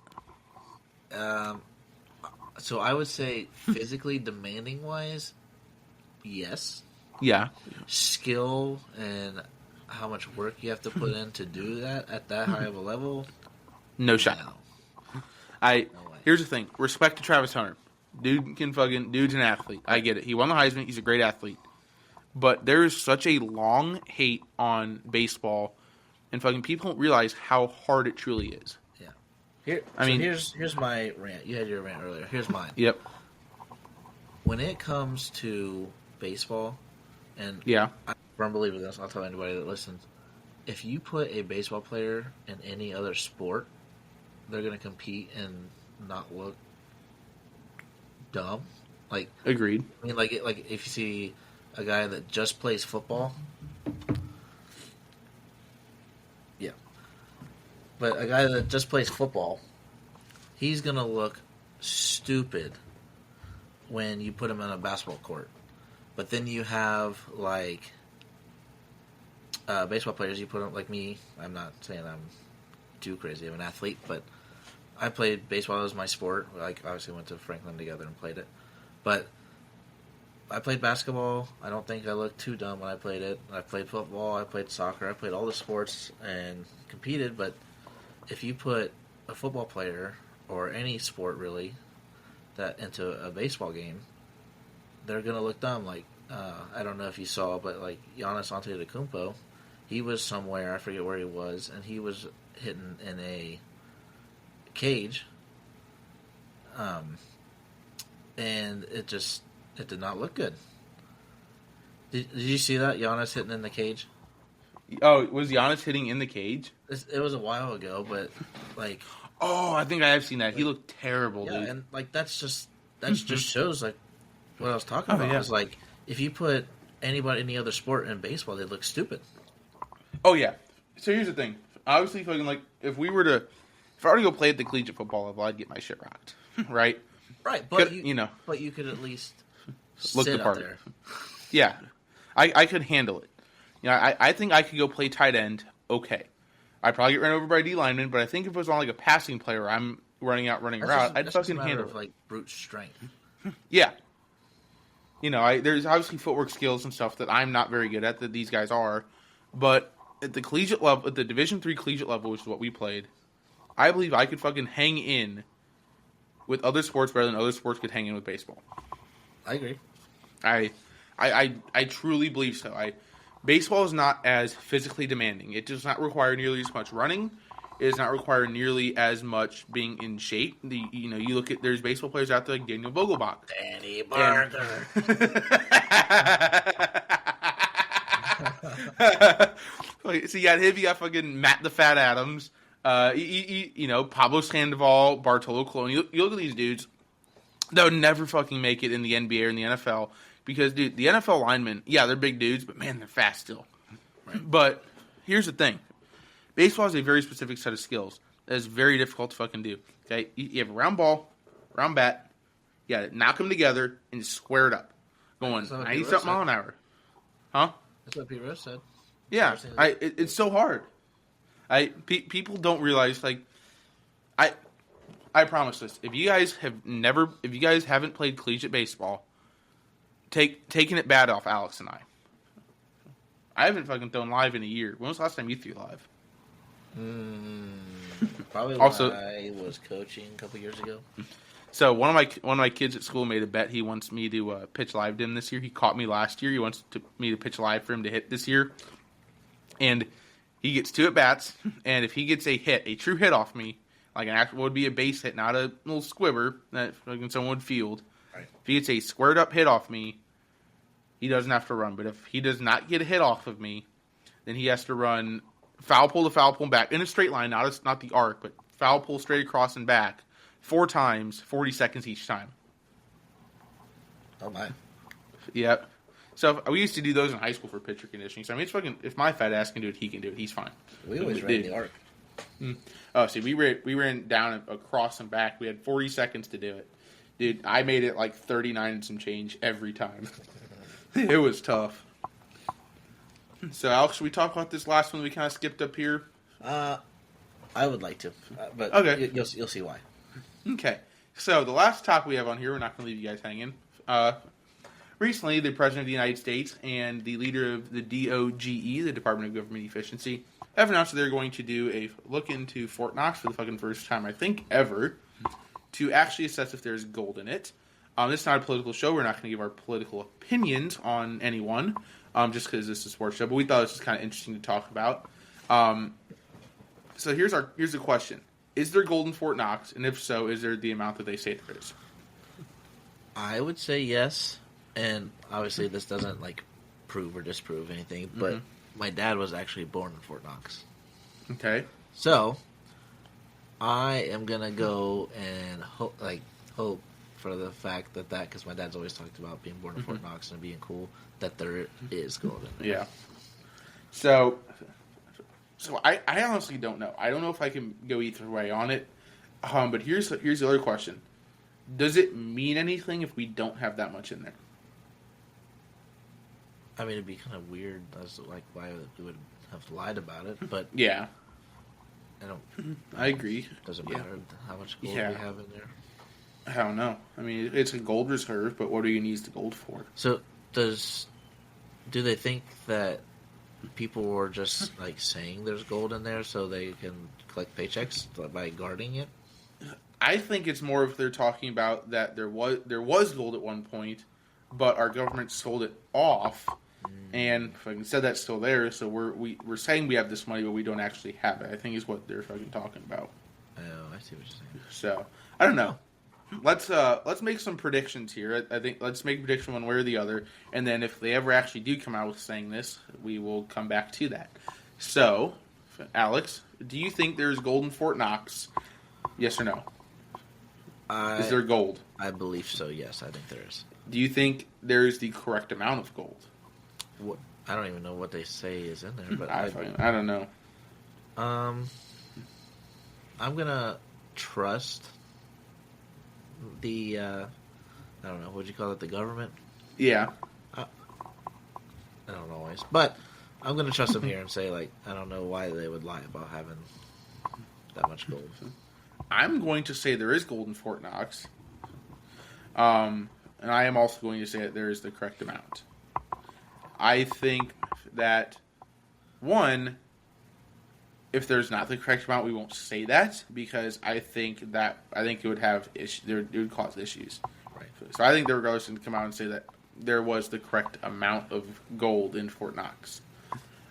So I would say physically demanding wise, yes. Yeah. Skill and how much work you have to put in to do that at that high of a level, No shot. no. Here's the thing. Respect to Travis Hunter. Dude's an athlete. I get it. He won the Heisman. He's a great athlete. But there is such a long hate on baseball, and fucking people don't realize how hard it truly is. Yeah. Here's my rant. You had your rant earlier. Here's mine. Yep. When it comes to baseball, and Yeah. I'm a firm believer in this, I'll tell anybody that listens, if you put a baseball player in any other sport, they're going to compete and not look dumb. Like, Agreed. I mean, like if you see a guy that just plays football, yeah, but a guy that just plays football, he's gonna look stupid when you put him on a basketball court. But then you have like baseball players. You put them like me. I'm not saying I'm too crazy of an athlete, but I played baseball. It was my sport. Like, obviously went to Franklin together and played it. But I played basketball. I don't think I looked too dumb when I played it. I played football. I played soccer. I played all the sports and competed. But if you put a football player or any sport really that into a baseball game, they're gonna look dumb. Like I don't know if you saw, but like Giannis Antetokounmpo, he was somewhere, I forget where he was, and he was hitting in a cage, and it did not look good. Did you see that, Giannis hitting in the cage? Oh, was Giannis hitting in the cage? It was a while ago, but like, oh, I think I have seen that. He looked terrible, yeah, dude. and like that just shows like what I was talking about. Yeah. Is like if you put anybody any other sport in baseball, they look stupid. Oh yeah. So here's the thing. Obviously, fucking like if I were to go play at the collegiate football level, I'd get my shit rocked, right? Right, but But you could at least look sit the part. out there. Yeah, I could handle it. You know, I think I could go play tight end. Okay, I'd probably get run over by D lineman, but I think if it was on like a passing play where I'm running route, I'd fucking handle it. Like brute strength. Yeah. You know, there's obviously footwork skills and stuff that I'm not very good at that these guys are, but at the collegiate level, at the Division III collegiate level, which is what we played, I believe I could fucking hang in with other sports better than other sports could hang in with baseball. I agree. I truly believe so. Baseball is not as physically demanding. It does not require nearly as much running. It does not require nearly as much being in shape. You look at there's baseball players out there like Daniel Vogelbach, Danny Barker. So you got him. You got fucking Matt the Fat Adams. Pablo Sandoval, Bartolo Colon. You look at these dudes. They'll never fucking make it in the NBA or in the NFL because, dude, the NFL linemen, yeah, they're big dudes, but man, they're fast still. Right. But here's the thing. Baseball has a very specific set of skills that is very difficult to fucking do. Okay, you have a round ball, round bat, you got to knock them together and square it up, going 90-something mile an hour. Huh? That's what Pete Rose said. Yeah, it's so hard. People don't realize, like, I promise this. If you guys haven't played collegiate baseball, taking it bad off Alex and I. I haven't fucking thrown live in a year. When was the last time you threw live? Probably when Also, I was coaching a couple years ago. So one of my kids at school made a bet. He wants me to pitch live to him this year. He caught me last year. He wants me to pitch live for him to hit this year. And he gets 2 at bats. And if he gets a true hit off me, like an actual would be a base hit, not a little squibber that someone would field. Right. If he gets a squared up hit off me, he doesn't have to run. But if he does not get a hit off of me, then he has to run foul pole to foul pole and back in a straight line, not the arc, but foul pole straight across and back 4 times, 40 seconds each time. Oh my. Yep. So we used to do those in high school for pitcher conditioning. So I mean, it's fucking, if my fat ass can do it, he can do it. He's fine. We always ran the arc. Oh, see, we ran down across and back. We had 40 seconds to do it. Dude, I made it like 39 and some change every time. It was tough. So, Alex, should we talk about this last one we kind of skipped up here? I would like to, but okay. You'll see why. Okay. So, the last topic we have on here, we're not going to leave you guys hanging. Recently, the President of the United States and the leader of the DOGE, the Department of Government Efficiency, have announced that they're going to do a look into Fort Knox for the fucking first time, I think, ever, to actually assess if there's gold in it. This is not a political show. We're not going to give our political opinions on anyone, just because this is a sports show. But we thought this was kind of interesting to talk about. So here's the question: is there gold in Fort Knox? And if so, is there the amount that they say there is? I would say yes, and obviously this doesn't prove or disprove anything. But my dad was actually born in Fort Knox. Okay. So I am gonna go and hope for the fact that because my dad's always talked about being born in Fort Knox and being cool, that there is gold in there. Yeah. So I honestly don't know. I don't know if I can go either way on it. But here's the other question: does it mean anything if we don't have that much in there? I mean, it'd be kind of weird as to why we would have lied about it, but yeah, I agree. Doesn't matter how much gold we have in there. I don't know. I mean, it's a gold reserve, but what do you need the gold for? So do they think that people were just saying there's gold in there so they can collect paychecks by guarding it? I think it's more if they're talking about that there was gold at one point, but our government sold it off, and fucking said that's still there. So we're saying we have this money, but we don't actually have it. I think is what they're fucking talking about. Oh, I see what you're saying. So I don't know. Let's make some predictions here. I think let's make a prediction one way or the other, and then if they ever actually do come out with saying this, we will come back to that. So, Alex, do you think there's gold in Fort Knox? Yes or no? Is there gold? I believe so. Yes, I think there is. Do you think there's the correct amount of gold? What? I don't even know what they say is in there, but I don't know. I'm gonna trust the I don't know, what'd you call it, the government? Yeah. I don't always, but I'm gonna trust them here and say I don't know why they would lie about having that much gold. I'm going to say there is gold in Fort Knox, and I am also going to say that there is the correct amount. I think that one, if there's not the correct amount, we won't say that because I think it would have it would cause issues. Right. So I think the regardless to come out and say that there was the correct amount of gold in Fort Knox.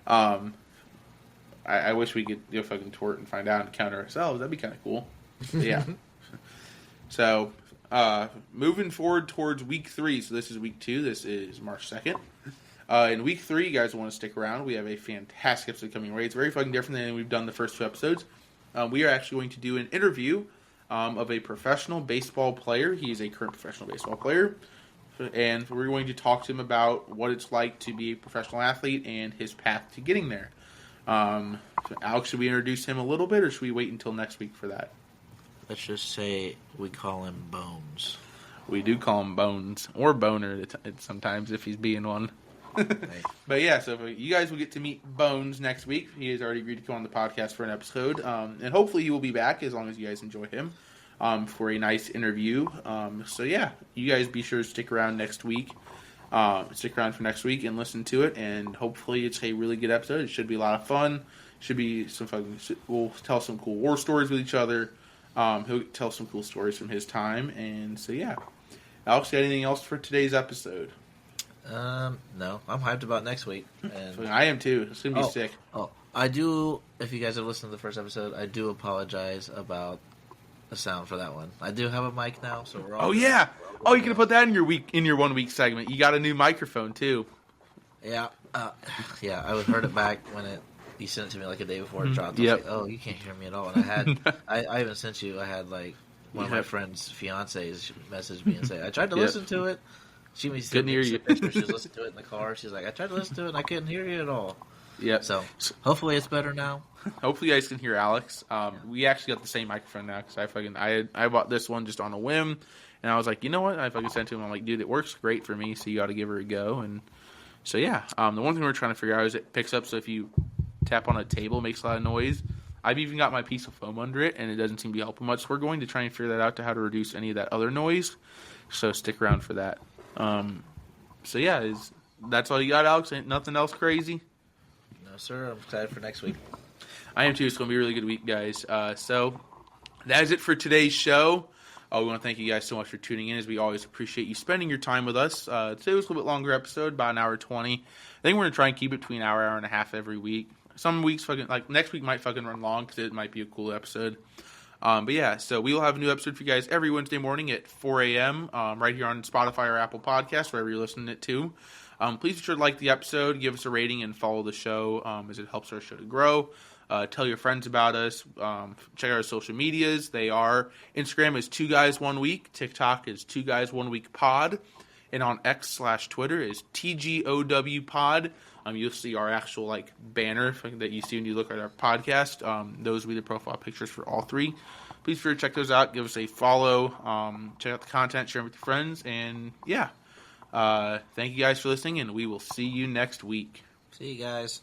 I wish we could go fucking tour it and find out and count ourselves. That'd be kind of cool. But yeah. So moving forward towards week 3. So this is week 2. This is March 2nd. In week 3, you guys want to stick around. We have a fantastic episode coming away. It's very fucking different than we've done the first 2 episodes. We are actually going to do an interview of a professional baseball player. He is a current professional baseball player. And we're going to talk to him about what it's like to be a professional athlete and his path to getting there. Alex, should we introduce him a little bit, or should we wait until next week for that? Let's just say we call him Bones. We do call him Bones, or Boner sometimes if he's being one. But yeah, so you guys will get to meet Bones next week. He has already agreed to come on the podcast for an episode, and hopefully he will be back as long as you guys enjoy him for a nice interview. So yeah, you guys be sure to stick around next week. Stick around for next week and listen to it, and hopefully it's a really good episode. It should be a lot of fun. Should be some fun. We'll tell some cool war stories with each other. He'll tell some cool stories from his time, and so yeah. Alex, got anything else for today's episode? No. I'm hyped about next week. And I am too. It's gonna be sick. Oh, I do. If you guys have listened to the first episode, I do apologize about the sound for that one. I do have a mic now, so we're all. Oh yeah. Oh, you can put that in your 1 week segment. You got a new microphone too. Yeah. Yeah. I heard it back when you sent it to me a day before it dropped. I was like, oh, you can't hear me at all. And I even sent you. I had one of my friend's fiancés message me and say, I tried to listen to it. She couldn't hear you. She was listening to it in the car. She's like, I tried to listen to it and I couldn't hear you at all. Yep. So hopefully it's better now. Hopefully you guys can hear Alex. We actually got the same microphone now because I bought this one just on a whim, and I was like, you know what? I fucking sent to him. I'm like, dude, it works great for me, so you got to give her a go. And so yeah, the one thing we're trying to figure out is it picks up. So if you tap on a table, it makes a lot of noise. I've even got my piece of foam under it, and it doesn't seem to be helping much. So we're going to try and figure that out to how to reduce any of that other noise. So stick around for that. So yeah, that's all you got, Alex? Ain't nothing else crazy? No, sir. I'm excited for next week. I am too. It's going to be a really good week, guys. So that is it for today's show. We want to thank you guys so much for tuning in, as we always appreciate you spending your time with us. Today was a little bit longer episode, about an hour 20. I think we're going to try and keep it between an hour and a half every week. Some weeks, next week might fucking run long because it might be a cool episode. But yeah, so we will have a new episode for you guys every Wednesday morning at 4 a.m. Right here on Spotify or Apple Podcasts, wherever you're listening it to. Please be sure to like the episode, give us a rating, and follow the show as it helps our show to grow. Tell your friends about us. Check out our social medias. They are Instagram is 2guys1week. TikTok is 2guys1weekpod. And on X/Twitter is TGOWpod. You'll see our actual banner that you see when you look at our podcast. Those will be the profile pictures for all three. Please be sure to check those out. Give us a follow. Check out the content. Share it with your friends. And yeah, thank you guys for listening, and we will see you next week. See you guys.